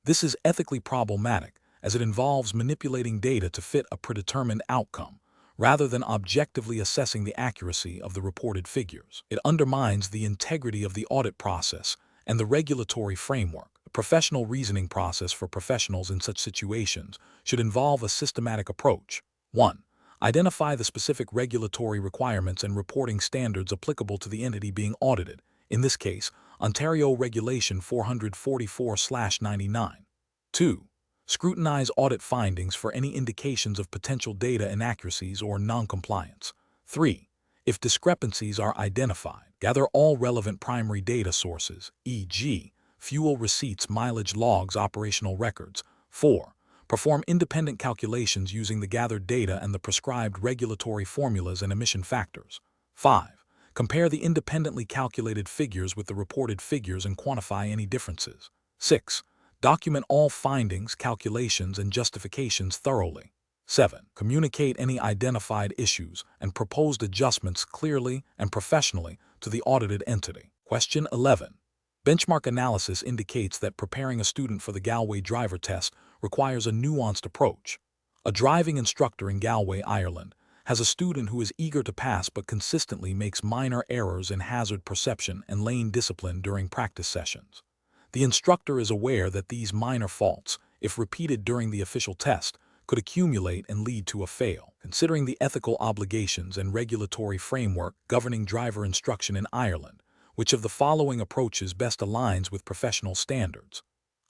This is ethically problematic as it involves manipulating data to fit a predetermined outcome, rather than objectively assessing the accuracy of the reported figures. It undermines the integrity of the audit process and the regulatory framework. The professional reasoning process for professionals in such situations should involve a systematic approach. 1. Identify the specific regulatory requirements and reporting standards applicable to the entity being audited, in this case, Ontario Regulation 444/99. 2. Scrutinize audit findings for any indications of potential data inaccuracies or non-compliance. 3. If discrepancies are identified, gather all relevant primary data sources, e.g., fuel receipts, mileage logs, operational records. 4. Perform independent calculations using the gathered data and the prescribed regulatory formulas and emission factors. 5. Compare the independently calculated figures with the reported figures and quantify any differences. 6. Document all findings, calculations, and justifications thoroughly. 7. Communicate any identified issues and proposed adjustments clearly and professionally to the audited entity. Question 11. Benchmark analysis indicates that preparing a student for the Galway driver test requires a nuanced approach. A driving instructor in Galway, Ireland, has a student who is eager to pass but consistently makes minor errors in hazard perception and lane discipline during practice sessions. The instructor is aware that these minor faults, if repeated during the official test, could accumulate and lead to a fail. Considering the ethical obligations and regulatory framework governing driver instruction in Ireland, which of the following approaches best aligns with professional standards?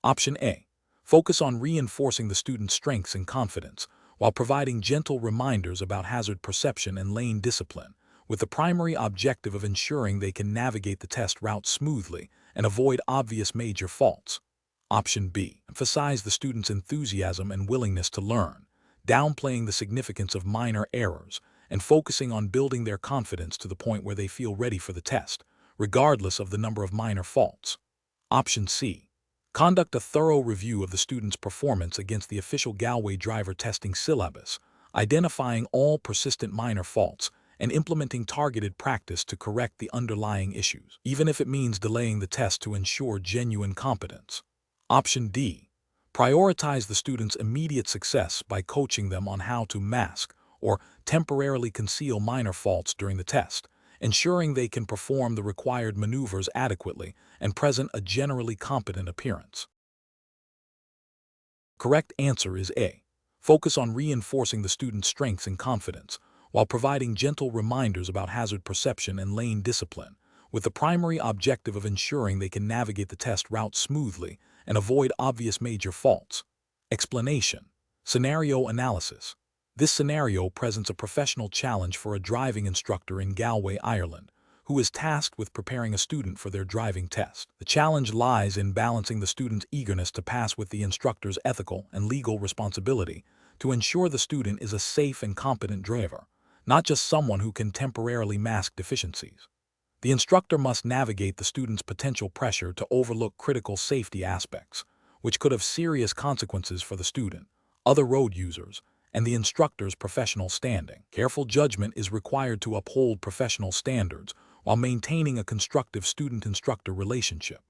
Option A. Focus on reinforcing the student's strengths and confidence, while providing gentle reminders about hazard perception and lane discipline, with the primary objective of ensuring they can navigate the test route smoothly and avoid obvious major faults. Option B. Emphasize the student's enthusiasm and willingness to learn, downplaying the significance of minor errors and focusing on building their confidence to the point where they feel ready for the test, regardless of the number of minor faults. Option C. Conduct a thorough review of the student's performance against the official Galway driver testing syllabus, identifying all persistent minor faults and implementing targeted practice to correct the underlying issues, even if it means delaying the test to ensure genuine competence. Option D. Prioritize the student's immediate success by coaching them on how to mask or temporarily conceal minor faults during the test, ensuring they can perform the required maneuvers adequately and present a generally competent appearance. Correct answer is A. focus on reinforcing the student's strengths and confidence, while providing gentle reminders about hazard perception and lane discipline, with the primary objective of ensuring they can navigate the test route smoothly and avoid obvious major faults. Explanation. Scenario analysis. This scenario presents a professional challenge for a driving instructor in Galway, Ireland, who is tasked with preparing a student for their driving test. The challenge lies in balancing the student's eagerness to pass with the instructor's ethical and legal responsibility to ensure the student is a safe and competent driver, not just someone who can temporarily mask deficiencies. The instructor must navigate the student's potential pressure to overlook critical safety aspects, which could have serious consequences for the student, other road users, and the instructor's professional standing. Careful judgment is required to uphold professional standards while maintaining a constructive student-instructor relationship.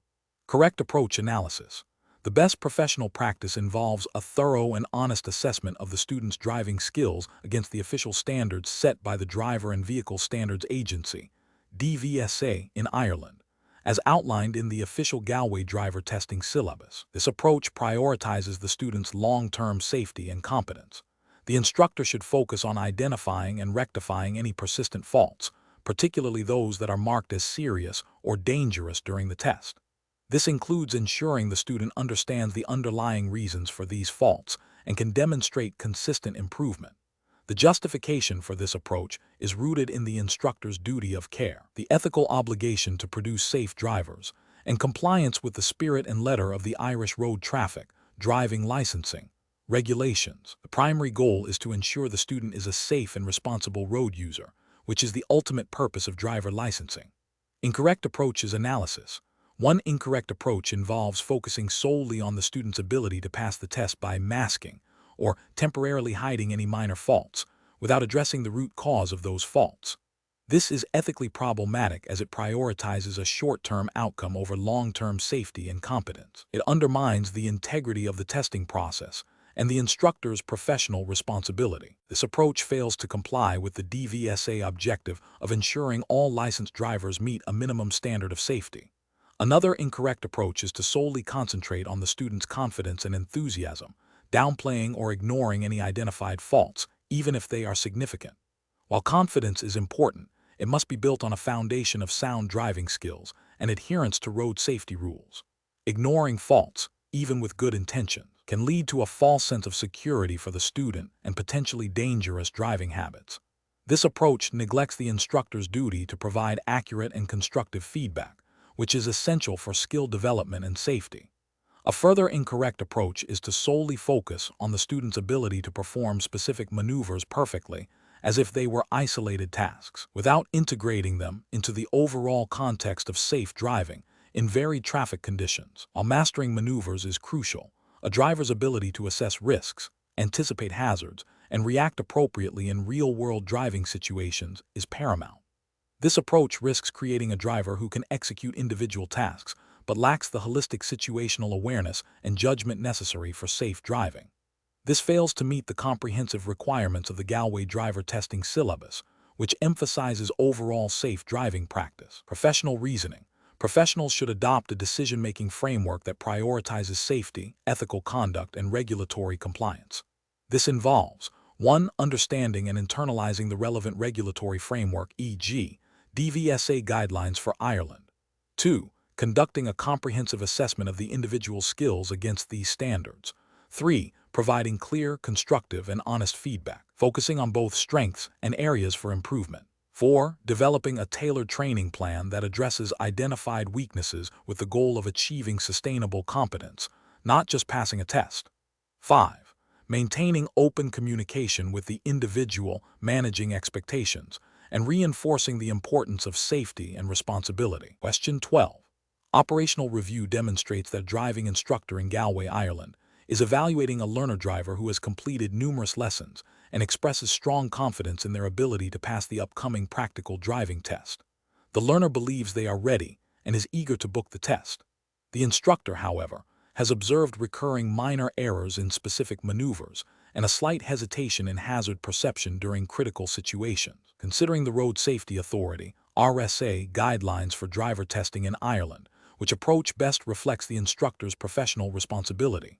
Correct approach analysis. The best professional practice involves a thorough and honest assessment of the student's driving skills against the official standards set by the Driver and Vehicle Standards Agency, DVSA, in Ireland, as outlined in the official Galway driver testing syllabus. This approach prioritizes the student's long-term safety and competence. The instructor should focus on identifying and rectifying any persistent faults, particularly those that are marked as serious or dangerous during the test. This includes ensuring the student understands the underlying reasons for these faults and can demonstrate consistent improvement. The justification for this approach is rooted in the instructor's duty of care, the ethical obligation to produce safe drivers, and compliance with the spirit and letter of the Irish road traffic, driving licensing regulations. The primary goal is to ensure the student is a safe and responsible road user, which is the ultimate purpose of driver licensing. Incorrect approach is analysis. One incorrect approach involves focusing solely on the student's ability to pass the test by masking or temporarily hiding any minor faults, without addressing the root cause of those faults. This is ethically problematic as it prioritizes a short-term outcome over long-term safety and competence. It undermines the integrity of the testing process and the instructor's professional responsibility. This approach fails to comply with the DVSA objective of ensuring all licensed drivers meet a minimum standard of safety. Another incorrect approach is to solely concentrate on the student's confidence and enthusiasm, downplaying or ignoring any identified faults, even if they are significant. While confidence is important, it must be built on a foundation of sound driving skills and adherence to road safety rules. Ignoring faults, even with good intentions, can lead to a false sense of security for the student and potentially dangerous driving habits. This approach neglects the instructor's duty to provide accurate and constructive feedback, which is essential for skill development and safety. A further incorrect approach is to solely focus on the student's ability to perform specific maneuvers perfectly, as if they were isolated tasks, without integrating them into the overall context of safe driving in varied traffic conditions. While mastering maneuvers is crucial, a driver's ability to assess risks, anticipate hazards, and react appropriately in real-world driving situations is paramount. This approach risks creating a driver who can execute individual tasks, but lacks the holistic situational awareness and judgment necessary for safe driving. This fails to meet the comprehensive requirements of the Galway driver testing syllabus, which emphasizes overall safe driving practice. Professional reasoning. Professionals should adopt a decision-making framework that prioritizes safety, ethical conduct, and regulatory compliance. This involves 1. Understanding and internalizing the relevant regulatory framework, e.g., DVSA guidelines for Ireland. 2. Conducting a comprehensive assessment of the individual's skills against these standards. 3. Providing clear, constructive, and honest feedback, focusing on both strengths and areas for improvement. 4. Developing a tailored training plan that addresses identified weaknesses with the goal of achieving sustainable competence, not just passing a test. 5. Maintaining open communication with the individual, managing expectations, and reinforcing the importance of safety and responsibility. Question 12. Operational review demonstrates that a driving instructor in Galway, Ireland, is evaluating a learner driver who has completed numerous lessons and expresses strong confidence in their ability to pass the upcoming practical driving test. The learner believes they are ready and is eager to book the test. The instructor, however, has observed recurring minor errors in specific maneuvers and a slight hesitation in hazard perception during critical situations. Considering the Road Safety Authority (RSA) guidelines for driver testing in Ireland, which approach best reflects the instructor's professional responsibility?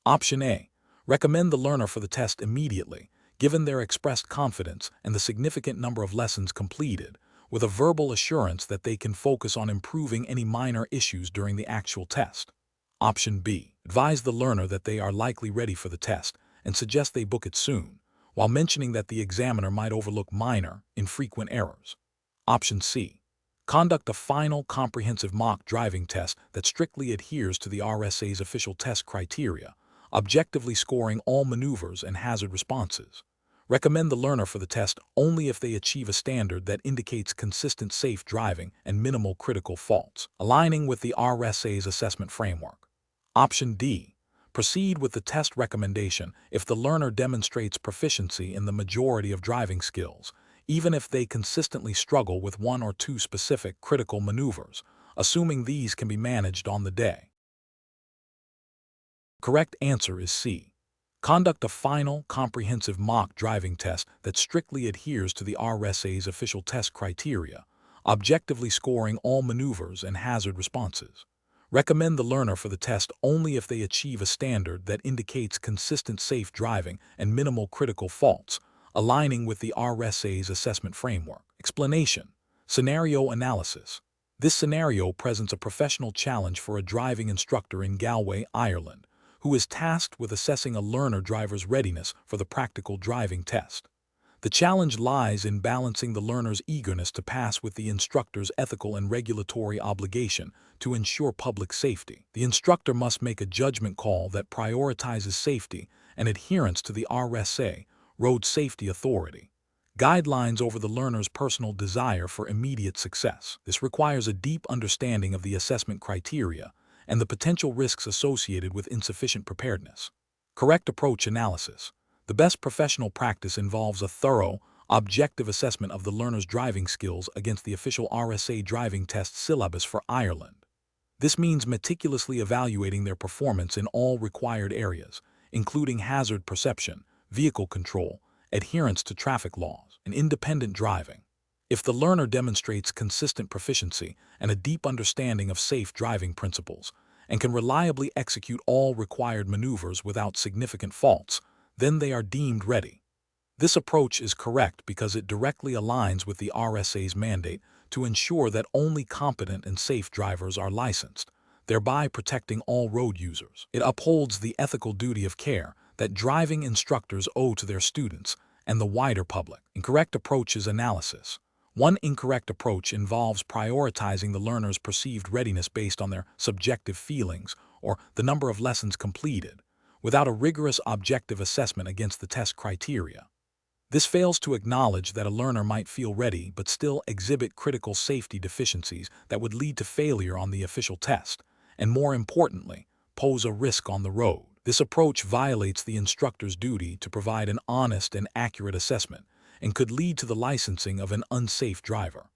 Option A. Recommend the learner for the test immediately, given their expressed confidence and the significant number of lessons completed, with a verbal assurance that they can focus on improving any minor issues during the actual test. Option B. Advise the learner that they are likely ready for the test and suggest they book it soon, while mentioning that the examiner might overlook minor, infrequent errors. Option C. Conduct a final comprehensive mock driving test that strictly adheres to the RSA's official test criteria, objectively scoring all maneuvers and hazard responses. Recommend the learner for the test only if they achieve a standard that indicates consistent safe driving and minimal critical faults, aligning with the RSA's assessment framework. Option D. Proceed with the test recommendation if the learner demonstrates proficiency in the majority of driving skills, even if they consistently struggle with one or two specific critical maneuvers, assuming these can be managed on the day. Correct answer is C. Conduct a final, comprehensive mock driving test that strictly adheres to the RSA's official test criteria, objectively scoring all maneuvers and hazard responses. Recommend the learner for the test only if they achieve a standard that indicates consistent safe driving and minimal critical faults, aligning with the RSA's assessment framework. Explanation. Scenario analysis. This scenario presents a professional challenge for a driving instructor in Galway, Ireland, who is tasked with assessing a learner-driver's readiness for the practical driving test. The challenge lies in balancing the learner's eagerness to pass with the instructor's ethical and regulatory obligation to ensure public safety. The instructor must make a judgment call that prioritizes safety and adherence to the RSA, Road Safety Authority, guidelines over the learner's personal desire for immediate success. This requires a deep understanding of the assessment criteria and the potential risks associated with insufficient preparedness. Correct approach analysis. The best professional practice involves a thorough, objective assessment of the learner's driving skills against the official RSA driving test syllabus for Ireland. This means meticulously evaluating their performance in all required areas, including hazard perception, vehicle control, adherence to traffic laws, and independent driving. If the learner demonstrates consistent proficiency and a deep understanding of safe driving principles, and can reliably execute all required maneuvers without significant faults, then they are deemed ready. This approach is correct because it directly aligns with the RSA's mandate to ensure that only competent and safe drivers are licensed, thereby protecting all road users. It upholds the ethical duty of care that driving instructors owe to their students and the wider public. Incorrect approach is analysis. One incorrect approach involves prioritizing the learner's perceived readiness based on their subjective feelings or the number of lessons completed, without a rigorous objective assessment against the test criteria. This fails to acknowledge that a learner might feel ready but still exhibit critical safety deficiencies that would lead to failure on the official test, and more importantly, pose a risk on the road. This approach violates the instructor's duty to provide an honest and accurate assessment and could lead to the licensing of an unsafe driver.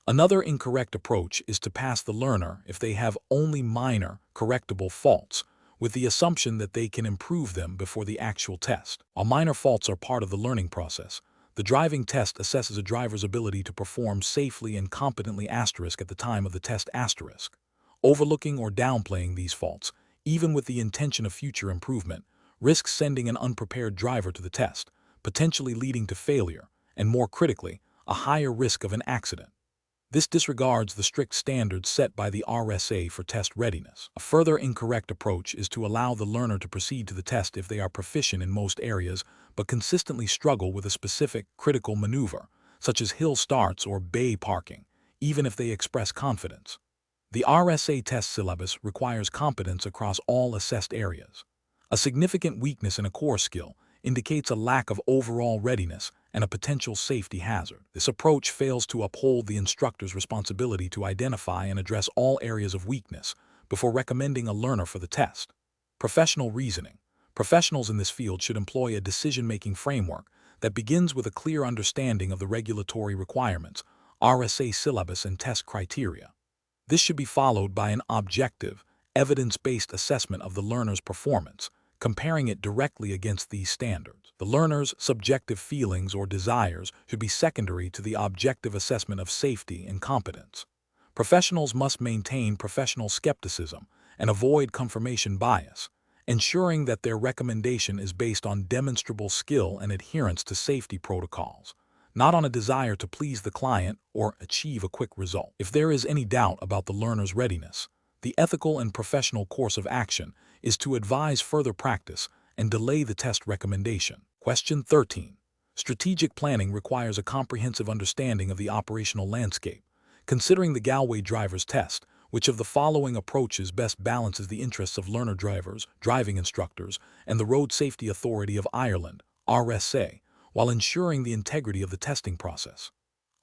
Another incorrect approach is to pass the learner if they have only minor, correctable faults, with the assumption that they can improve them before the actual test. While minor faults are part of the learning process, the driving test assesses a driver's ability to perform safely and competently at the time of the test. Overlooking or downplaying these faults, even with the intention of future improvement, risks sending an unprepared driver to the test, potentially leading to failure, and more critically, a higher risk of an accident. This disregards the strict standards set by the RSA for test readiness. A further incorrect approach is to allow the learner to proceed to the test if they are proficient in most areas but consistently struggle with a specific critical maneuver, such as hill starts or bay parking, even if they express confidence. The RSA test syllabus requires competence across all assessed areas. A significant weakness in a core skill indicates a lack of overall readiness and a potential safety hazard. This approach fails to uphold the instructor's responsibility to identify and address all areas of weakness before recommending a learner for the test. Professional reasoning. Professionals in this field should employ a decision-making framework that begins with a clear understanding of the regulatory requirements, RSA syllabus, and test criteria. This should be followed by an objective, evidence-based assessment of the learner's performance, comparing it directly against these standards. The learner's subjective feelings or desires should be secondary to the objective assessment of safety and competence. Professionals must maintain professional skepticism and avoid confirmation bias, ensuring that their recommendation is based on demonstrable skill and adherence to safety protocols, not on a desire to please the client or achieve a quick result. If there is any doubt about the learner's readiness, the ethical and professional course of action is to advise further practice and delay the test recommendation. Question 13. Strategic planning requires a comprehensive understanding of the operational landscape. Considering the Galway driver's test, which of the following approaches best balances the interests of learner drivers, driving instructors, and the Road Safety Authority of Ireland, RSA, while ensuring the integrity of the testing process?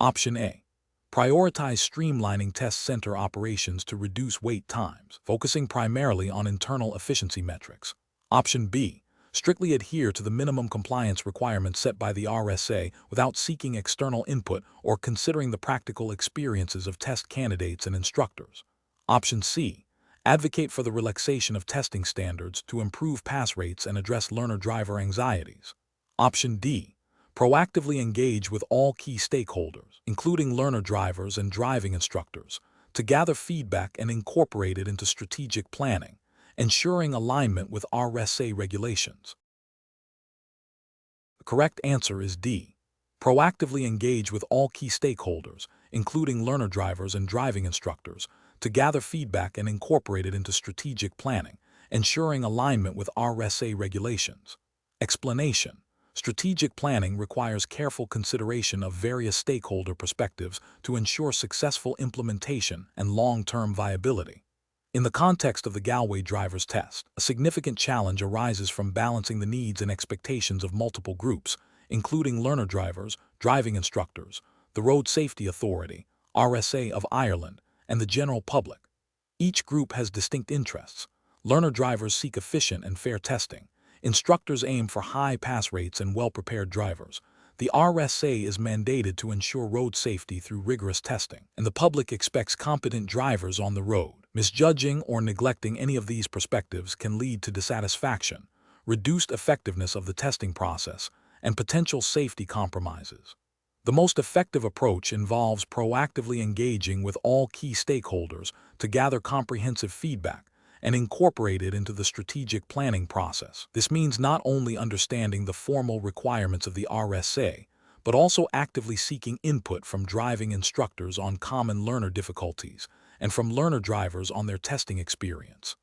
Option A. Prioritize streamlining test center operations to reduce wait times, focusing primarily on internal efficiency metrics. Option B. Strictly adhere to the minimum compliance requirements set by the RSA without seeking external input or considering the practical experiences of test candidates and instructors. Option C. Advocate for the relaxation of testing standards to improve pass rates and address learner-driver anxieties. Option D. Proactively engage with all key stakeholders, including learner drivers and driving instructors, to gather feedback and incorporate it into strategic planning, ensuring alignment with RSA regulations. The correct answer is D. Proactively engage with all key stakeholders, including learner drivers and driving instructors, to gather feedback and incorporate it into strategic planning, ensuring alignment with RSA regulations. Explanation. Strategic planning requires careful consideration of various stakeholder perspectives to ensure successful implementation and long-term viability. In the context of the Galway driver's test, a significant challenge arises from balancing the needs and expectations of multiple groups, including learner drivers, driving instructors, the Road Safety Authority, RSA of Ireland, and the general public. Each group has distinct interests. Learner drivers seek efficient and fair testing. Instructors aim for high pass rates and well-prepared drivers. The RSA is mandated to ensure road safety through rigorous testing, and the public expects competent drivers on the road. Misjudging or neglecting any of these perspectives can lead to dissatisfaction, reduced effectiveness of the testing process, and potential safety compromises. The most effective approach involves proactively engaging with all key stakeholders to gather comprehensive feedback and incorporate it into the strategic planning process. This means not only understanding the formal requirements of the RSA, but also actively seeking input from driving instructors on common learner difficulties and from learner drivers on their testing experience.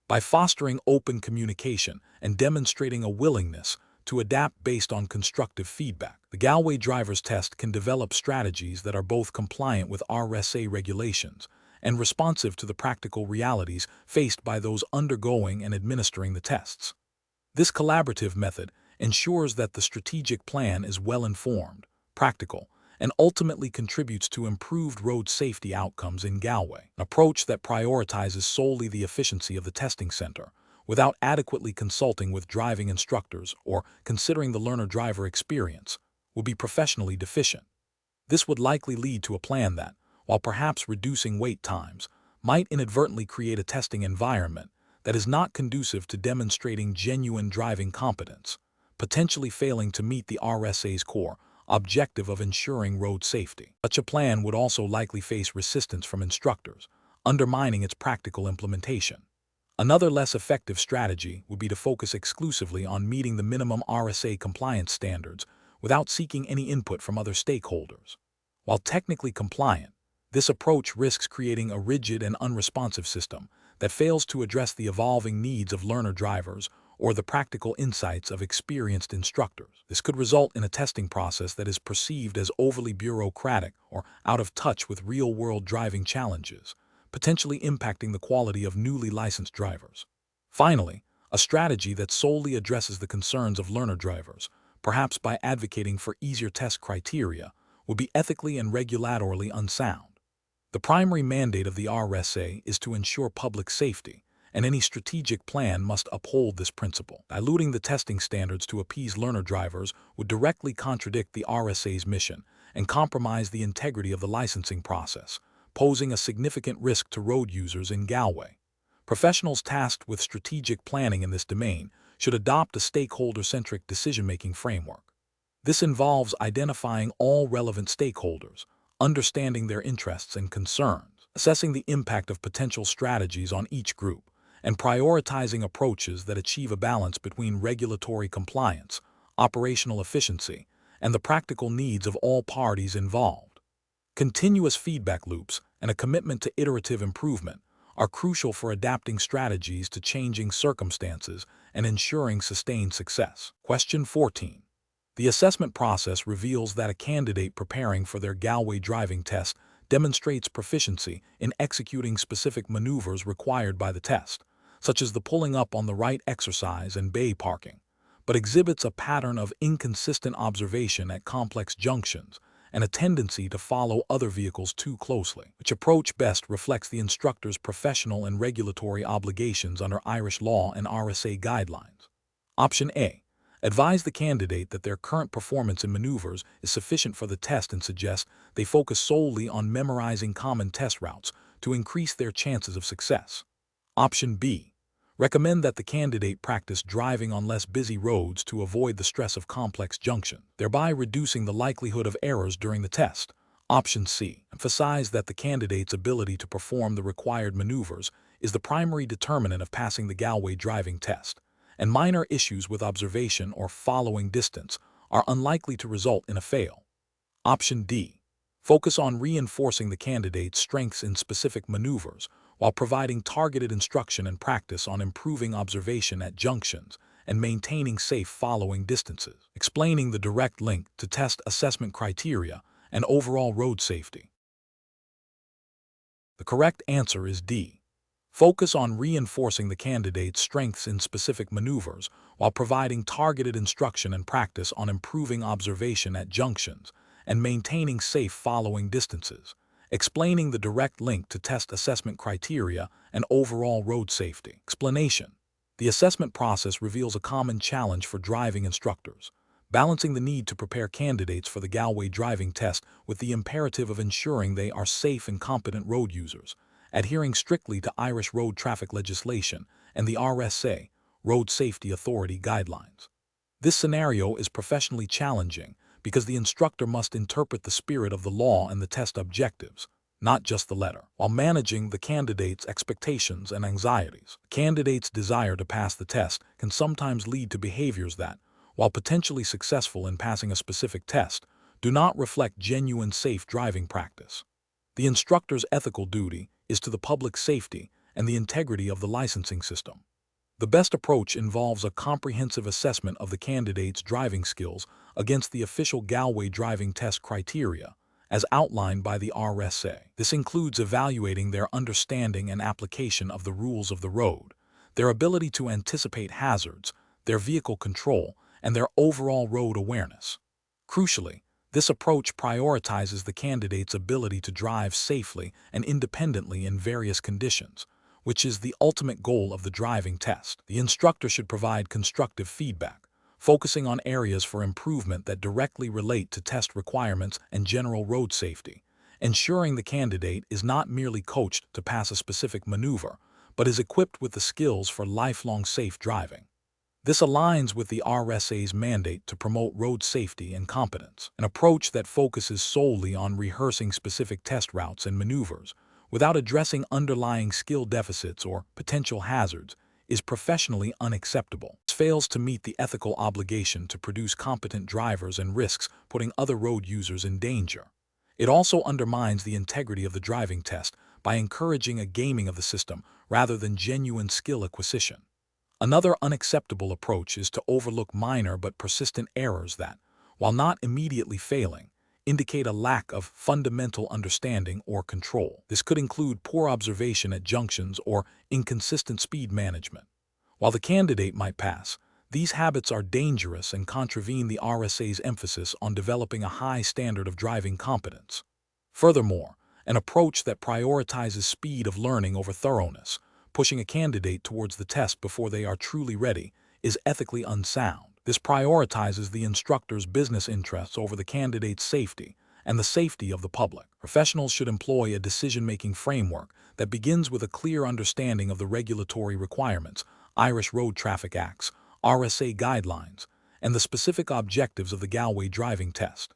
By fostering open communication and demonstrating a willingness to adapt based on constructive feedback, the Galway driver's test can develop strategies that are both compliant with RSA regulations and responsive to the practical realities faced by those undergoing and administering the tests. This collaborative method ensures that the strategic plan is well-informed, practical, and ultimately contributes to improved road safety outcomes in Galway. An approach that prioritizes solely the efficiency of the testing center, without adequately consulting with driving instructors or considering the learner-driver experience, would be professionally deficient. This would likely lead to a plan that, while perhaps reducing wait times, might inadvertently create a testing environment that is not conducive to demonstrating genuine driving competence, potentially failing to meet the RSA's core objective of ensuring road safety. Such a plan would also likely face resistance from instructors, undermining its practical implementation. Another less effective strategy would be to focus exclusively on meeting the minimum RSA compliance standards without seeking any input from other stakeholders. While technically compliant, this approach risks creating a rigid and unresponsive system that fails to address the evolving needs of learner drivers or the practical insights of experienced instructors. This could result in a testing process that is perceived as overly bureaucratic or out of touch with real-world driving challenges, potentially impacting the quality of newly licensed drivers. Finally, a strategy that solely addresses the concerns of learner drivers, perhaps by advocating for easier test criteria, would be ethically and regulatorily unsound. The primary mandate of the RSA is to ensure public safety, and any strategic plan must uphold this principle. Diluting the testing standards to appease learner drivers would directly contradict the RSA's mission and compromise the integrity of the licensing process, posing a significant risk to road users in Galway. Professionals tasked with strategic planning in this domain should adopt a stakeholder-centric decision-making framework. This involves identifying all relevant stakeholders, understanding their interests and concerns, assessing the impact of potential strategies on each group, and prioritizing approaches that achieve a balance between regulatory compliance, operational efficiency, and the practical needs of all parties involved. Continuous feedback loops and a commitment to iterative improvement are crucial for adapting strategies to changing circumstances and ensuring sustained success. Question 14. The assessment process reveals that a candidate preparing for their Galway driving test demonstrates proficiency in executing specific maneuvers required by the test, such as the pulling up on the right exercise and bay parking, but exhibits a pattern of inconsistent observation at complex junctions and a tendency to follow other vehicles too closely, which approach best reflects the instructor's professional and regulatory obligations under Irish law and RSA guidelines. Option A. Advise the candidate that their current performance in maneuvers is sufficient for the test and suggest they focus solely on memorizing common test routes to increase their chances of success. Option B. Recommend that the candidate practice driving on less busy roads to avoid the stress of complex junctions, thereby reducing the likelihood of errors during the test. Option C. Emphasize that the candidate's ability to perform the required maneuvers is the primary determinant of passing the Galway driving test, and minor issues with observation or following distance are unlikely to result in a fail. Option D. Focus on reinforcing the candidate's strengths in specific maneuvers while providing targeted instruction and practice on improving observation at junctions and maintaining safe following distances, explaining the direct link to test assessment criteria and overall road safety. The correct answer is D. Focus on reinforcing the candidate's strengths in specific maneuvers while providing targeted instruction and practice on improving observation at junctions and maintaining safe following distances, explaining the direct link to test assessment criteria and overall road safety. Explanation. The assessment process reveals a common challenge for driving instructors, balancing the need to prepare candidates for the Galway driving test with the imperative of ensuring they are safe and competent road users, adhering strictly to Irish road traffic legislation and the RSA, Road Safety Authority guidelines. This scenario is professionally challenging because the instructor must interpret the spirit of the law and the test objectives, not just the letter, while managing the candidate's expectations and anxieties. The candidate's desire to pass the test can sometimes lead to behaviors that, while potentially successful in passing a specific test, do not reflect genuine safe driving practice. The instructor's ethical duty is to the public safety and the integrity of the licensing system. The best approach involves a comprehensive assessment of the candidate's driving skills against the official Galway driving test criteria, as outlined by the RSA. This includes evaluating their understanding and application of the rules of the road, their ability to anticipate hazards, their vehicle control, and their overall road awareness. Crucially, this approach prioritizes the candidate's ability to drive safely and independently in various conditions, which is the ultimate goal of the driving test. The instructor should provide constructive feedback, focusing on areas for improvement that directly relate to test requirements and general road safety, ensuring the candidate is not merely coached to pass a specific maneuver, but is equipped with the skills for lifelong safe driving. This aligns with the RSA's mandate to promote road safety and competence, an approach that focuses solely on rehearsing specific test routes and maneuvers, without addressing underlying skill deficits or potential hazards, is professionally unacceptable. It fails to meet the ethical obligation to produce competent drivers and risks putting other road users in danger. It also undermines the integrity of the driving test by encouraging a gaming of the system rather than genuine skill acquisition. Another unacceptable approach is to overlook minor but persistent errors that, while not immediately failing, indicate a lack of fundamental understanding or control. This could include poor observation at junctions or inconsistent speed management. While the candidate might pass, these habits are dangerous and contravene the RSA's emphasis on developing a high standard of driving competence. Furthermore, an approach that prioritizes speed of learning over thoroughness, pushing a candidate towards the test before they are truly ready, is ethically unsound. This prioritizes the instructor's business interests over the candidate's safety and the safety of the public. Professionals should employ a decision-making framework that begins with a clear understanding of the regulatory requirements, Irish Road Traffic Acts, RSA guidelines, and the specific objectives of the Galway driving test.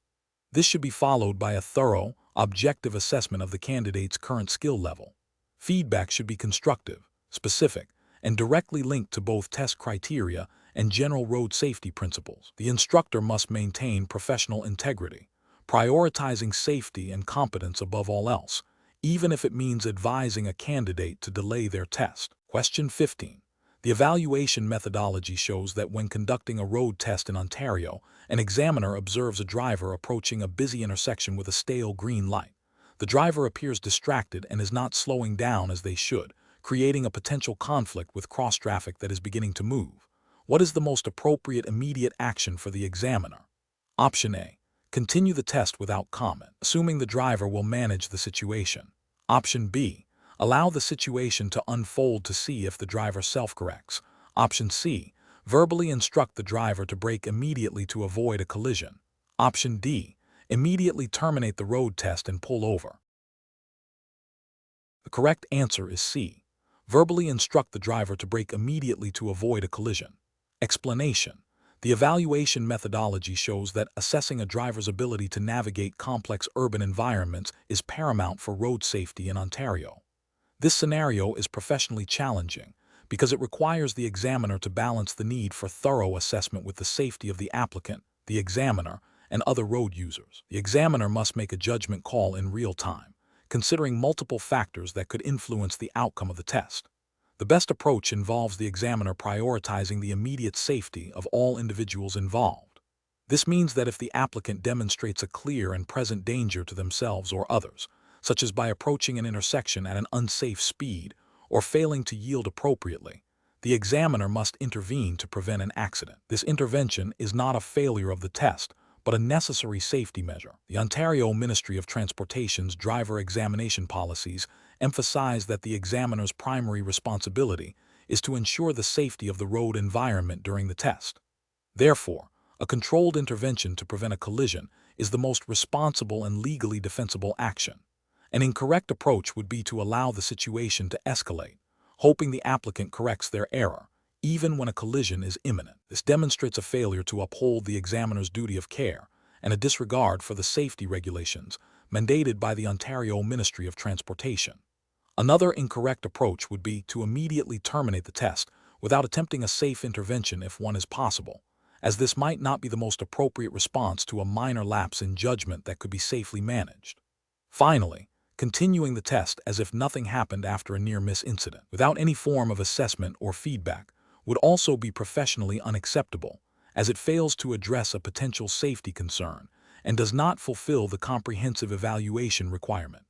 This should be followed by a thorough, objective assessment of the candidate's current skill level. Feedback should be constructive, specific, and directly linked to both test criteria and general road safety principles. The instructor must maintain professional integrity, prioritizing safety and competence above all else, even if it means advising a candidate to delay their test. Question 15. The evaluation methodology shows that when conducting a road test in Ontario, an examiner observes a driver approaching a busy intersection with a stale green light. The driver appears distracted and is not slowing down as they should, creating a potential conflict with cross-traffic that is beginning to move. What is the most appropriate immediate action for the examiner? Option A. Continue the test without comment, assuming the driver will manage the situation. Option B. Allow the situation to unfold to see if the driver self-corrects. Option C. Verbally instruct the driver to brake immediately to avoid a collision. Option D. Immediately terminate the road test and pull over. The correct answer is C. Verbally instruct the driver to brake immediately to avoid a collision. Explanation. The evaluation methodology shows that assessing a driver's ability to navigate complex urban environments is paramount for road safety in Ontario. This scenario is professionally challenging because it requires the examiner to balance the need for thorough assessment with the safety of the applicant, the examiner, and other road users. The examiner must make a judgment call in real time, considering multiple factors that could influence the outcome of the test. The best approach involves the examiner prioritizing the immediate safety of all individuals involved. This means that if the applicant demonstrates a clear and present danger to themselves or others, such as by approaching an intersection at an unsafe speed or failing to yield appropriately, the examiner must intervene to prevent an accident. This intervention is not a failure of the test, but a necessary safety measure. The Ontario Ministry of Transportation's driver examination policies emphasize that the examiner's primary responsibility is to ensure the safety of the road environment during the test. Therefore, a controlled intervention to prevent a collision is the most responsible and legally defensible action. An incorrect approach would be to allow the situation to escalate, hoping the applicant corrects their error, even when a collision is imminent. This demonstrates a failure to uphold the examiner's duty of care and a disregard for the safety regulations mandated by the Ontario Ministry of Transportation. Another incorrect approach would be to immediately terminate the test without attempting a safe intervention if one is possible, as this might not be the most appropriate response to a minor lapse in judgment that could be safely managed. Finally, continuing the test as if nothing happened after a near-miss incident, without any form of assessment or feedback, would also be professionally unacceptable, as it fails to address a potential safety concern and does not fulfill the comprehensive evaluation requirement.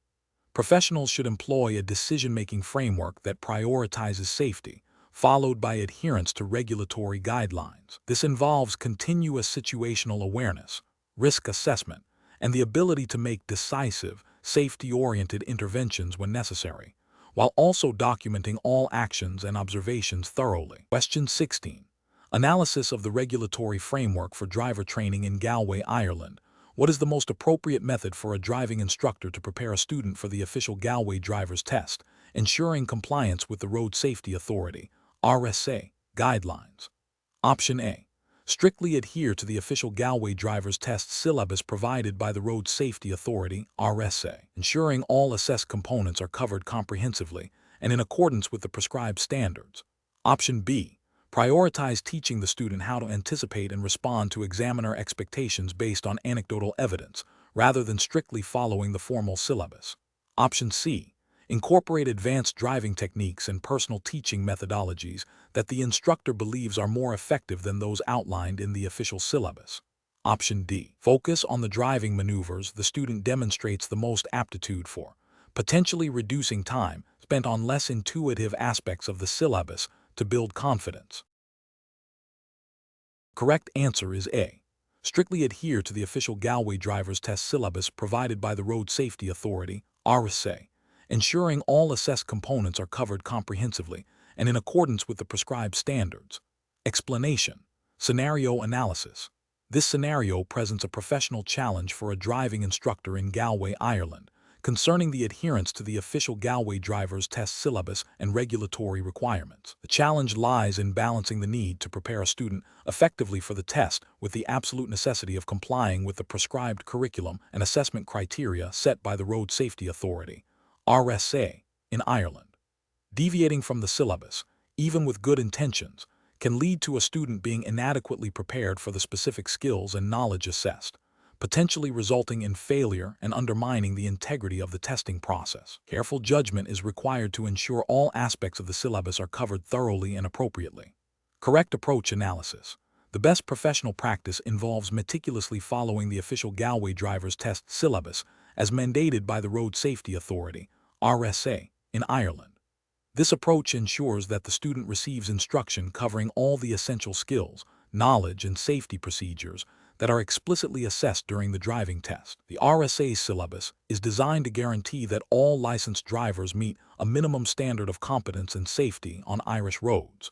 Professionals should employ a decision-making framework that prioritizes safety, followed by adherence to regulatory guidelines. This involves continuous situational awareness, risk assessment, and the ability to make decisive, safety-oriented interventions when necessary, while also documenting all actions and observations thoroughly. Question 16. Analysis of the regulatory framework for driver training in Galway, Ireland. What is the most appropriate method for a driving instructor to prepare a student for the official Galway driver's test, ensuring compliance with the Road Safety Authority (RSA) guidelines? Option A. Strictly adhere to the official Galway driver's test syllabus provided by the Road Safety Authority (RSA), ensuring all assessed components are covered comprehensively and in accordance with the prescribed standards. Option B. Prioritize teaching the student how to anticipate and respond to examiner expectations based on anecdotal evidence, rather than strictly following the formal syllabus. Option C. Incorporate advanced driving techniques and personal teaching methodologies that the instructor believes are more effective than those outlined in the official syllabus. Option D. Focus on the driving maneuvers the student demonstrates the most aptitude for, potentially reducing time spent on less intuitive aspects of the syllabus to build confidence. Correct answer is A. Strictly adhere to the official Galway driver's test syllabus provided by the Road Safety Authority (RSA), ensuring all assessed components are covered comprehensively and in accordance with the prescribed standards. Explanation. Scenario analysis. This scenario presents a professional challenge for a driving instructor in Galway, Ireland, concerning the adherence to the official Galway driver's test syllabus and regulatory requirements. The challenge lies in balancing the need to prepare a student effectively for the test with the absolute necessity of complying with the prescribed curriculum and assessment criteria set by the Road Safety Authority (RSA) in Ireland. Deviating from the syllabus, even with good intentions, can lead to a student being inadequately prepared for the specific skills and knowledge assessed, potentially resulting in failure and undermining the integrity of the testing process. Careful judgment is required to ensure all aspects of the syllabus are covered thoroughly and appropriately. Correct approach analysis. The best professional practice involves meticulously following the official Galway driver's test syllabus as mandated by the Road Safety Authority, RSA, in Ireland. This approach ensures that the student receives instruction covering all the essential skills, knowledge, and safety procedures that are explicitly assessed during the driving test. The RSA syllabus is designed to guarantee that all licensed drivers meet a minimum standard of competence and safety on Irish roads.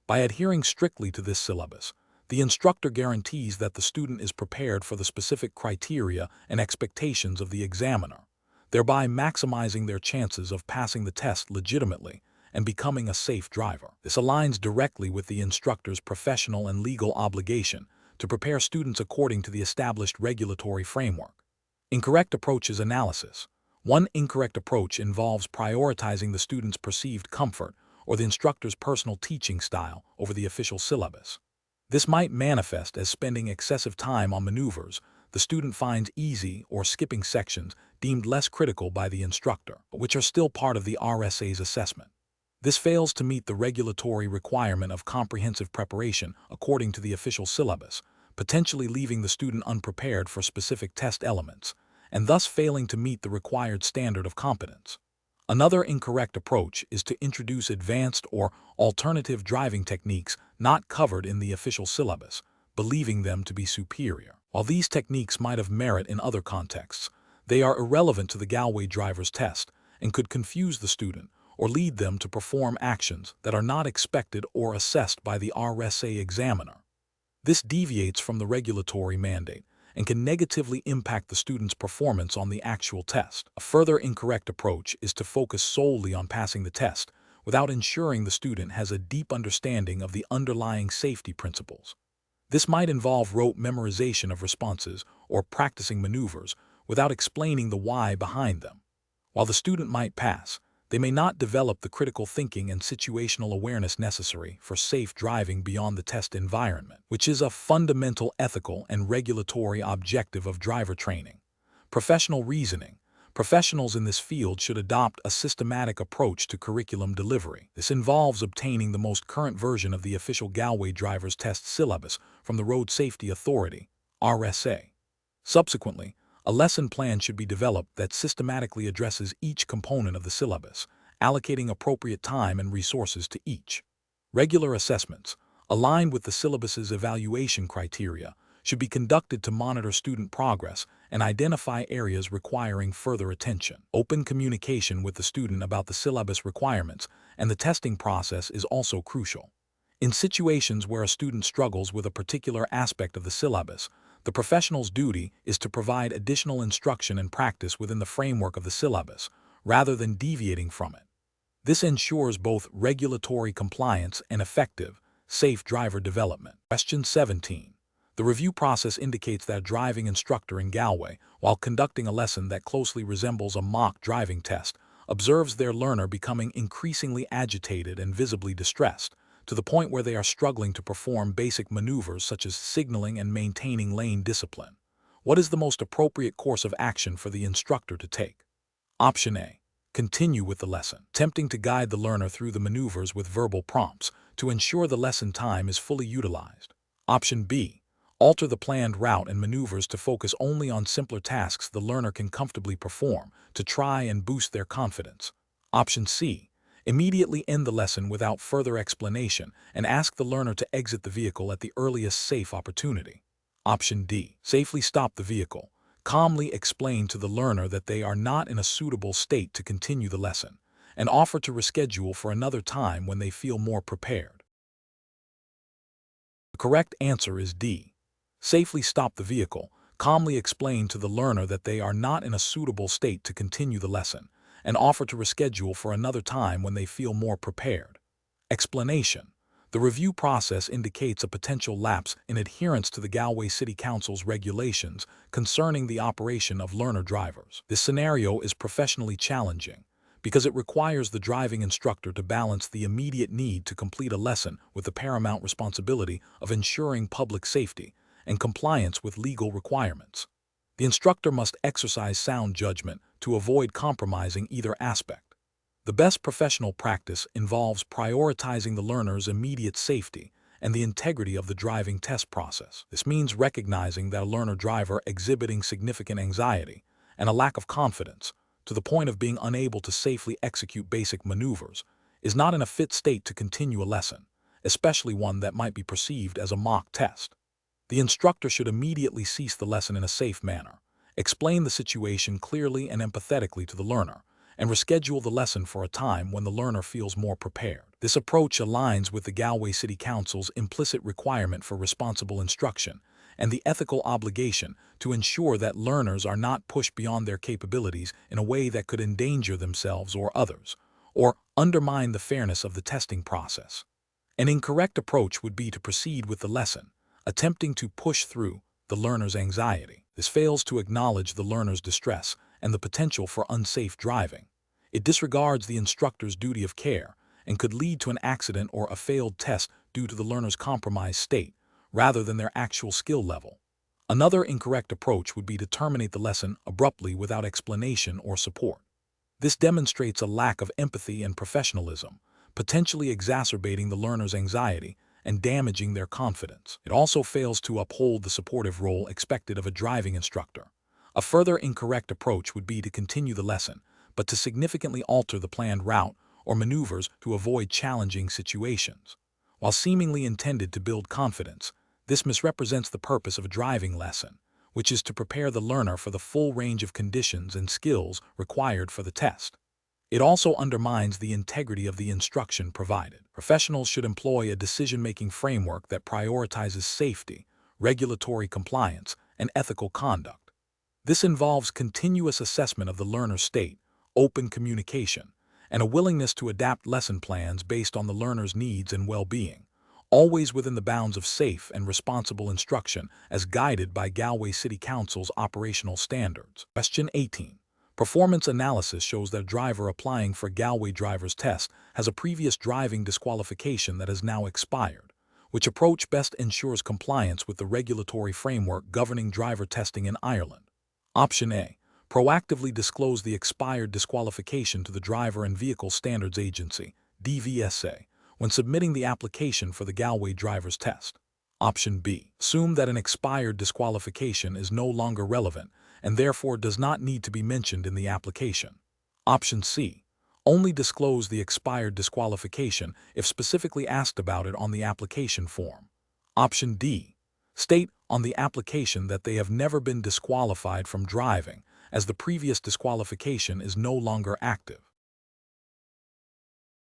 By adhering strictly to this syllabus, the instructor guarantees that the student is prepared for the specific criteria and expectations of the examiner, thereby maximizing their chances of passing the test legitimately and becoming a safe driver. This aligns directly with the instructor's professional and legal obligation to prepare students according to the established regulatory framework. Incorrect approaches analysis. One incorrect approach involves prioritizing the student's perceived comfort or the instructor's personal teaching style over the official syllabus. This might manifest as spending excessive time on maneuvers the student finds easy or skipping sections deemed less critical by the instructor, which are still part of the RSA's assessment. This fails to meet the regulatory requirement of comprehensive preparation according to the official syllabus, potentially leaving the student unprepared for specific test elements, and thus failing to meet the required standard of competence. Another incorrect approach is to introduce advanced or alternative driving techniques not covered in the official syllabus, believing them to be superior. While these techniques might have merit in other contexts, they are irrelevant to the Galway driver's test and could confuse the student or lead them to perform actions that are not expected or assessed by the RSA examiner. This deviates from the regulatory mandate and can negatively impact the student's performance on the actual test. A further incorrect approach is to focus solely on passing the test without ensuring the student has a deep understanding of the underlying safety principles. This might involve rote memorization of responses or practicing maneuvers without explaining the why behind them. While the student might pass, they may not develop the critical thinking and situational awareness necessary for safe driving beyond the test environment, which is a fundamental ethical and regulatory objective of driver training. Professional reasoning. Professionals in this field should adopt a systematic approach to curriculum delivery. This involves obtaining the most current version of the official Galway driver's test syllabus from the Road Safety Authority, RSA. Subsequently, a lesson plan should be developed that systematically addresses each component of the syllabus, allocating appropriate time and resources to each. Regular assessments, aligned with the syllabus's evaluation criteria, should be conducted to monitor student progress and identify areas requiring further attention. Open communication with the student about the syllabus requirements and the testing process is also crucial. In situations where a student struggles with a particular aspect of the syllabus, the professional's duty is to provide additional instruction and practice within the framework of the syllabus, rather than deviating from it. This ensures both regulatory compliance and effective, safe driver development. Question 17. The review process indicates that a driving instructor in Galway, while conducting a lesson that closely resembles a mock driving test, observes their learner becoming increasingly agitated and visibly distressed, to the point where they are struggling to perform basic maneuvers such as signaling and maintaining lane discipline. What is the most appropriate course of action for the instructor to take? Option A. Continue with the lesson, attempting to guide the learner through the maneuvers with verbal prompts to ensure the lesson time is fully utilized. Option B. Alter the planned route and maneuvers to focus only on simpler tasks the learner can comfortably perform to try and boost their confidence. Option C. Immediately end the lesson without further explanation and ask the learner to exit the vehicle at the earliest safe opportunity. Option D. Safely stop the vehicle. Calmly explain to the learner that they are not in a suitable state to continue the lesson, and offer to reschedule for another time when they feel more prepared. The correct answer is D. Safely stop the vehicle. Calmly explain to the learner that they are not in a suitable state to continue the lesson, and offer to reschedule for another time when they feel more prepared. Explanation. The review process indicates a potential lapse in adherence to the Galway City Council's regulations concerning the operation of learner drivers. This scenario is professionally challenging because it requires the driving instructor to balance the immediate need to complete a lesson with the paramount responsibility of ensuring public safety and compliance with legal requirements. The instructor must exercise sound judgment to avoid compromising either aspect. The best professional practice involves prioritizing the learner's immediate safety and the integrity of the driving test process. This means recognizing that a learner driver exhibiting significant anxiety and a lack of confidence, to the point of being unable to safely execute basic maneuvers, is not in a fit state to continue a lesson, especially one that might be perceived as a mock test. The instructor should immediately cease the lesson in a safe manner, explain the situation clearly and empathetically to the learner, and reschedule the lesson for a time when the learner feels more prepared. This approach aligns with the Galway City Council's implicit requirement for responsible instruction and the ethical obligation to ensure that learners are not pushed beyond their capabilities in a way that could endanger themselves or others, or undermine the fairness of the testing process. An incorrect approach would be to proceed with the lesson, attempting to push through the learner's anxiety. This fails to acknowledge the learner's distress and the potential for unsafe driving. It disregards the instructor's duty of care and could lead to an accident or a failed test due to the learner's compromised state, rather than their actual skill level. Another incorrect approach would be to terminate the lesson abruptly without explanation or support. This demonstrates a lack of empathy and professionalism, potentially exacerbating the learner's anxiety and damaging their confidence. It also fails to uphold the supportive role expected of a driving instructor. A further incorrect approach would be to continue the lesson, but to significantly alter the planned route or maneuvers to avoid challenging situations. While seemingly intended to build confidence, this misrepresents the purpose of a driving lesson, which is to prepare the learner for the full range of conditions and skills required for the test. It also undermines the integrity of the instruction provided. Professionals should employ a decision-making framework that prioritizes safety, regulatory compliance, and ethical conduct. This involves continuous assessment of the learner's state, open communication, and a willingness to adapt lesson plans based on the learner's needs and well-being, always within the bounds of safe and responsible instruction as guided by Galway City Council's operational standards. Question 18. Performance analysis shows that a driver applying for Galway driver's test has a previous driving disqualification that has now expired. Which approach best ensures compliance with the regulatory framework governing driver testing in Ireland? Option A. Proactively disclose the expired disqualification to the Driver and Vehicle Standards Agency, DVSA, when submitting the application for the Galway driver's test. Option B. Assume that an expired disqualification is no longer relevant and therefore does not need to be mentioned in the application. Option C. Only disclose the expired disqualification if specifically asked about it on the application form. Option D. State on the application that they have never been disqualified from driving, as the previous disqualification is no longer active.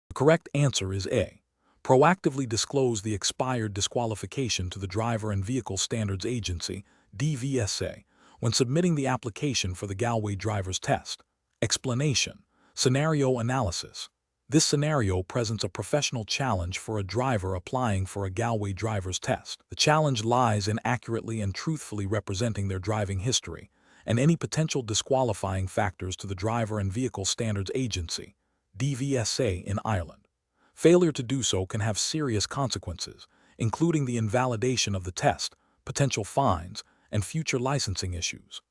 The correct answer is A. Proactively disclose the expired disqualification to the Driver and Vehicle Standards Agency, DVSA, when submitting the application for the Galway driver's test. Explanation. Scenario analysis. This scenario presents a professional challenge for a driver applying for a Galway driver's test. The challenge lies in accurately and truthfully representing their driving history and any potential disqualifying factors to the Driver and Vehicle Standards Agency, DVSA, in Ireland. Failure to do so can have serious consequences, including the invalidation of the test, potential fines, and future licensing issues.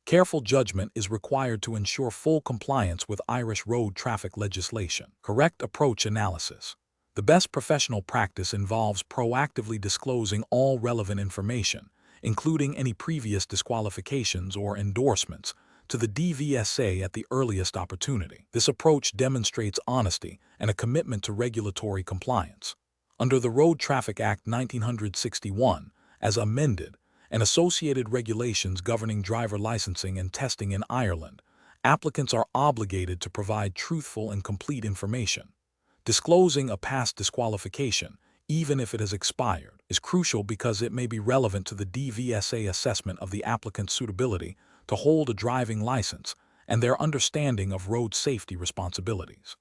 Careful judgment is required to ensure full compliance with Irish road traffic legislation. Correct approach analysis. The best professional practice involves proactively disclosing all relevant information, including any previous disqualifications or endorsements, to the DVSA at the earliest opportunity. This approach demonstrates honesty and a commitment to regulatory compliance. Under the Road Traffic Act 1961, as amended, and associated regulations governing driver licensing and testing in Ireland, applicants are obligated to provide truthful and complete information. Disclosing a past disqualification, even if it has expired, is crucial because it may be relevant to the DVSA assessment of the applicant's suitability to hold a driving license and their understanding of road safety responsibilities.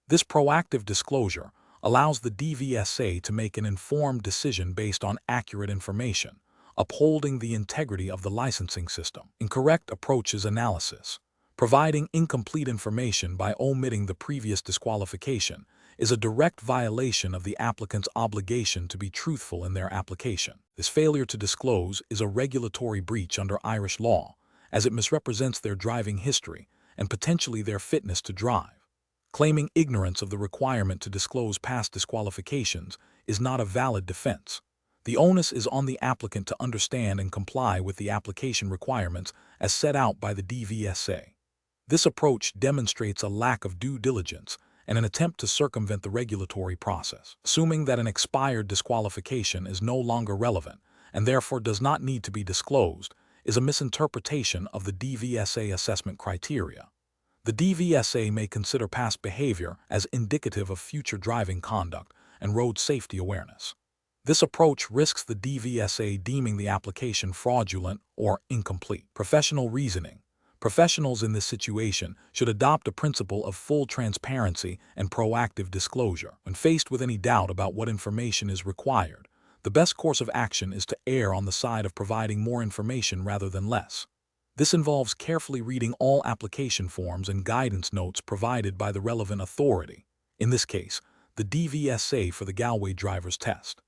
This proactive disclosure allows the DVSA to make an informed decision based on accurate information, upholding the integrity of the licensing system. Incorrect approaches analysis. Providing incomplete information by omitting the previous disqualification is a direct violation of the applicant's obligation to be truthful in their application. This failure to disclose is a regulatory breach under Irish law, as it misrepresents their driving history and potentially their fitness to drive. Claiming ignorance of the requirement to disclose past disqualifications is not a valid defense. The onus is on the applicant to understand and comply with the application requirements as set out by the DVSA. This approach demonstrates a lack of due diligence and an attempt to circumvent the regulatory process. Assuming that an expired disqualification is no longer relevant and therefore does not need to be disclosed is a misinterpretation of the DVSA assessment criteria. The DVSA may consider past behavior as indicative of future driving conduct and road safety awareness. This approach risks the DVSA deeming the application fraudulent or incomplete. Professional reasoning. Professionals in this situation should adopt a principle of full transparency and proactive disclosure. When faced with any doubt about what information is required, the best course of action is to err on the side of providing more information rather than less. This involves carefully reading all application forms and guidance notes provided by the relevant authority, in this case, the DVSA for the Galway driver's test.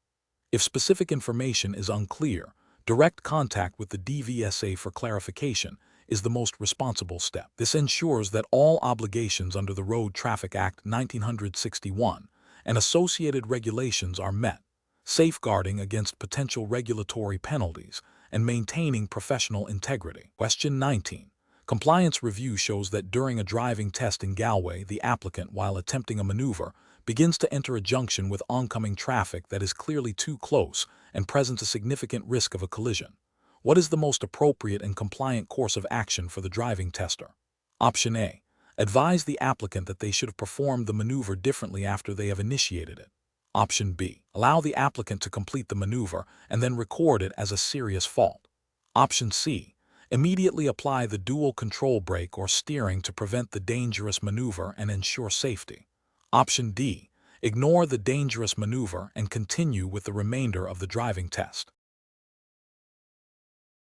If specific information is unclear, direct contact with the DVSA for clarification is the most responsible step. This ensures that all obligations under the Road Traffic Act 1961 and associated regulations are met, safeguarding against potential regulatory penalties and maintaining professional integrity. Question 19. Compliance review shows that during a driving test in Galway, the applicant, while attempting a maneuver, begins to enter a junction with oncoming traffic that is clearly too close and presents a significant risk of a collision. What is the most appropriate and compliant course of action for the driving tester? Option A. Advise the applicant that they should have performed the maneuver differently after they have initiated it. Option B. Allow the applicant to complete the maneuver and then record it as a serious fault. Option C. Immediately apply the dual control brake or steering to prevent the dangerous maneuver and ensure safety. Option D. Ignore the dangerous maneuver and continue with the remainder of the driving test.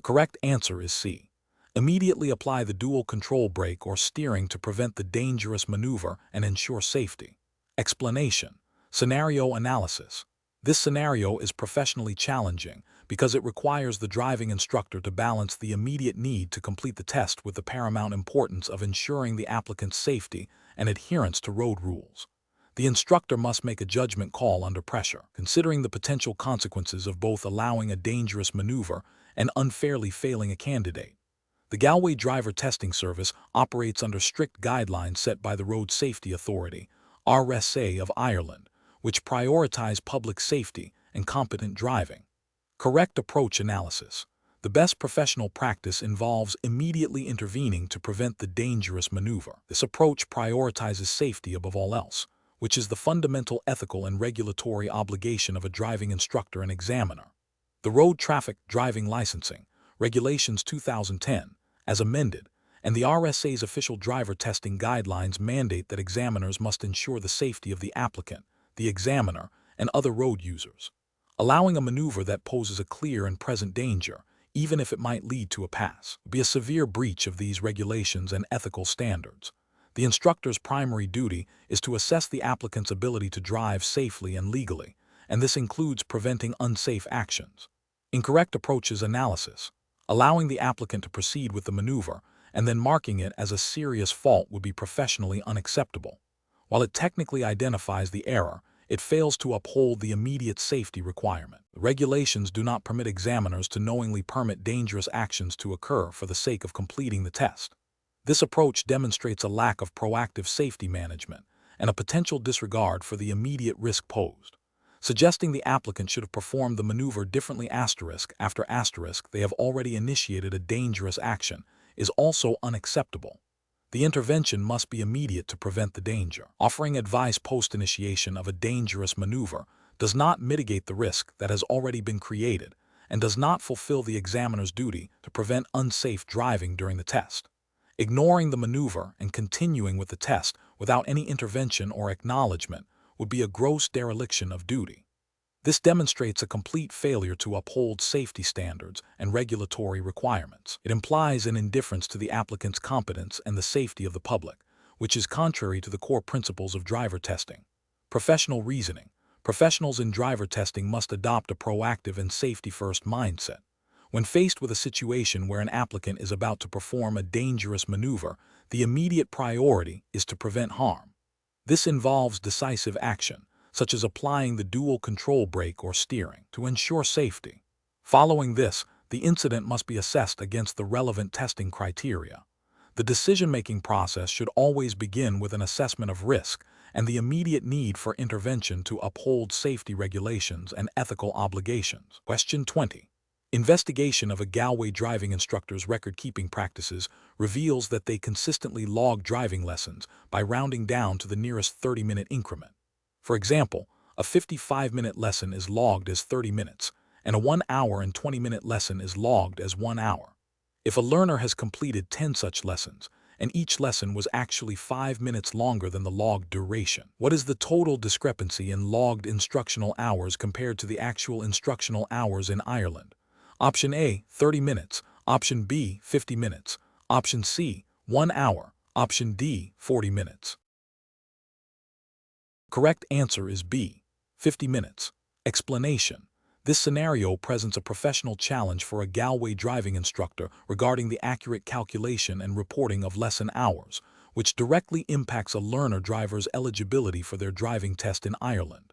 The correct answer is C. Immediately apply the dual control brake or steering to prevent the dangerous maneuver and ensure safety. Explanation. Scenario analysis. This scenario is professionally challenging because it requires the driving instructor to balance the immediate need to complete the test with the paramount importance of ensuring the applicant's safety and adherence to road rules. The instructor must make a judgment call under pressure, considering the potential consequences of both allowing a dangerous maneuver and unfairly failing a candidate. The Galway Driver Testing Service operates under strict guidelines set by the Road Safety Authority, RSA of Ireland, which prioritize public safety and competent driving. Correct approach analysis. The best professional practice involves immediately intervening to prevent the dangerous maneuver. This approach prioritizes safety above all else, which is the fundamental ethical and regulatory obligation of a driving instructor and examiner. The Road Traffic Driving Licensing, Regulations 2010, as amended, and the RSA's official driver testing guidelines mandate that examiners must ensure the safety of the applicant, the examiner, and other road users. Allowing a maneuver that poses a clear and present danger, even if it might lead to a pass, would be a severe breach of these regulations and ethical standards. The instructor's primary duty is to assess the applicant's ability to drive safely and legally, and this includes preventing unsafe actions. Incorrect approaches analysis. Allowing the applicant to proceed with the maneuver and then marking it as a serious fault would be professionally unacceptable. While it technically identifies the error, it fails to uphold the immediate safety requirement. The regulations do not permit examiners to knowingly permit dangerous actions to occur for the sake of completing the test. This approach demonstrates a lack of proactive safety management and a potential disregard for the immediate risk posed. Suggesting the applicant should have performed the maneuver differently after they have already initiated a dangerous action is also unacceptable. The intervention must be immediate to prevent the danger. Offering advice post-initiation of a dangerous maneuver does not mitigate the risk that has already been created and does not fulfill the examiner's duty to prevent unsafe driving during the test. Ignoring the maneuver and continuing with the test without any intervention or acknowledgement would be a gross dereliction of duty. This demonstrates a complete failure to uphold safety standards and regulatory requirements. It implies an indifference to the applicant's competence and the safety of the public, which is contrary to the core principles of driver testing. Professional reasoning. Professionals in driver testing must adopt a proactive and safety-first mindset. When faced with a situation where an applicant is about to perform a dangerous maneuver, the immediate priority is to prevent harm. This involves decisive action, such as applying the dual control brake or steering, to ensure safety. Following this, the incident must be assessed against the relevant testing criteria. The decision-making process should always begin with an assessment of risk and the immediate need for intervention to uphold safety regulations and ethical obligations. Question 20. Investigation of a Galway driving instructor's record-keeping practices reveals that they consistently log driving lessons by rounding down to the nearest 30-minute increment. For example, a 55-minute lesson is logged as 30 minutes, and a 1 hour and 20-minute lesson is logged as 1 hour. If a learner has completed 10 such lessons, and each lesson was actually 5 minutes longer than the logged duration, what is the total discrepancy in logged instructional hours compared to the actual instructional hours in Ireland? Option A, 30 minutes. Option B, 50 minutes. Option C, 1 hour. Option D, 40 minutes. Correct answer is B, 50 minutes. Explanation. This scenario presents a professional challenge for a Galway driving instructor regarding the accurate calculation and reporting of lesson hours, which directly impacts a learner driver's eligibility for their driving test in Ireland.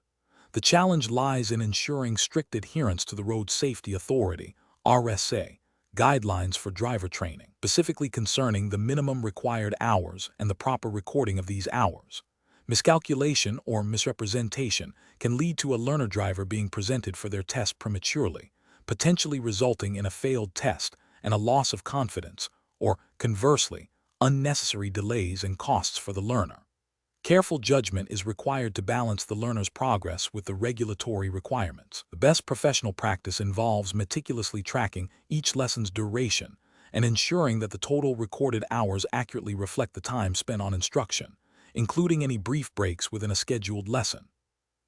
The challenge lies in ensuring strict adherence to the Road Safety Authority (RSA) guidelines for driver training, specifically concerning the minimum required hours and the proper recording of these hours. Miscalculation or misrepresentation can lead to a learner driver being presented for their test prematurely, potentially resulting in a failed test and a loss of confidence, or, conversely, unnecessary delays and costs for the learner. Careful judgment is required to balance the learner's progress with the regulatory requirements. The best professional practice involves meticulously tracking each lesson's duration and ensuring that the total recorded hours accurately reflect the time spent on instruction, including any brief breaks within a scheduled lesson.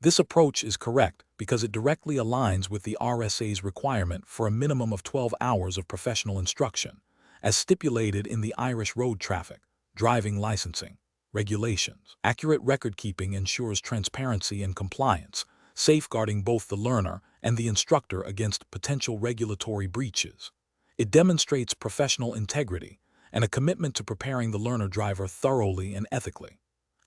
This approach is correct because it directly aligns with the RSA's requirement for a minimum of 12 hours of professional instruction, as stipulated in the Irish Road Traffic, Driving Licensing regulations. Accurate record-keeping ensures transparency and compliance, safeguarding both the learner and the instructor against potential regulatory breaches. It demonstrates professional integrity and a commitment to preparing the learner driver thoroughly and ethically.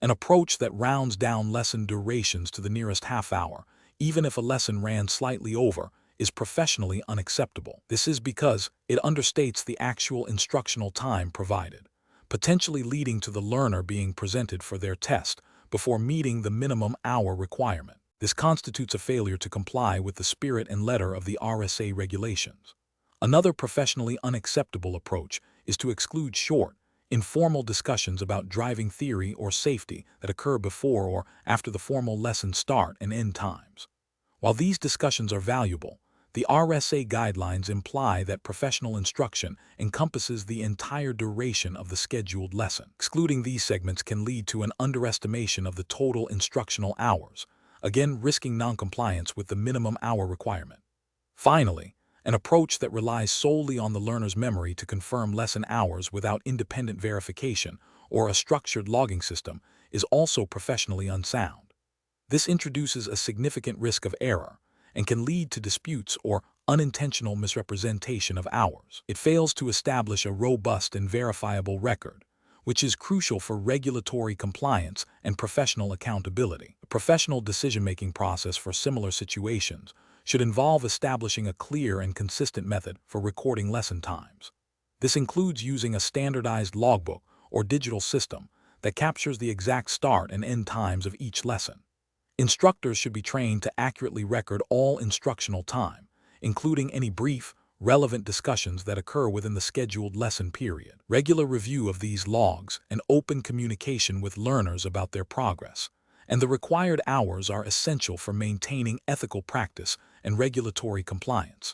An approach that rounds down lesson durations to the nearest half hour, even if a lesson ran slightly over, is professionally unacceptable. This is because it understates the actual instructional time provided, potentially leading to the learner being presented for their test before meeting the minimum hour requirement. This constitutes a failure to comply with the spirit and letter of the RSA regulations. Another professionally unacceptable approach is to exclude short, informal discussions about driving theory or safety that occur before or after the formal lesson start and end times. While these discussions are valuable, the RSA guidelines imply that professional instruction encompasses the entire duration of the scheduled lesson. Excluding these segments can lead to an underestimation of the total instructional hours, again risking noncompliance with the minimum hour requirement. Finally, an approach that relies solely on the learner's memory to confirm lesson hours without independent verification or a structured logging system is also professionally unsound. This introduces a significant risk of error and can lead to disputes or unintentional misrepresentation of hours. It fails to establish a robust and verifiable record, which is crucial for regulatory compliance and professional accountability. A professional decision-making process for similar situations should involve establishing a clear and consistent method for recording lesson times. This includes using a standardized logbook or digital system that captures the exact start and end times of each lesson. Instructors should be trained to accurately record all instructional time, including any brief, relevant discussions that occur within the scheduled lesson period. Regular review of these logs and open communication with learners about their progress and the required hours are essential for maintaining ethical practice and regulatory compliance.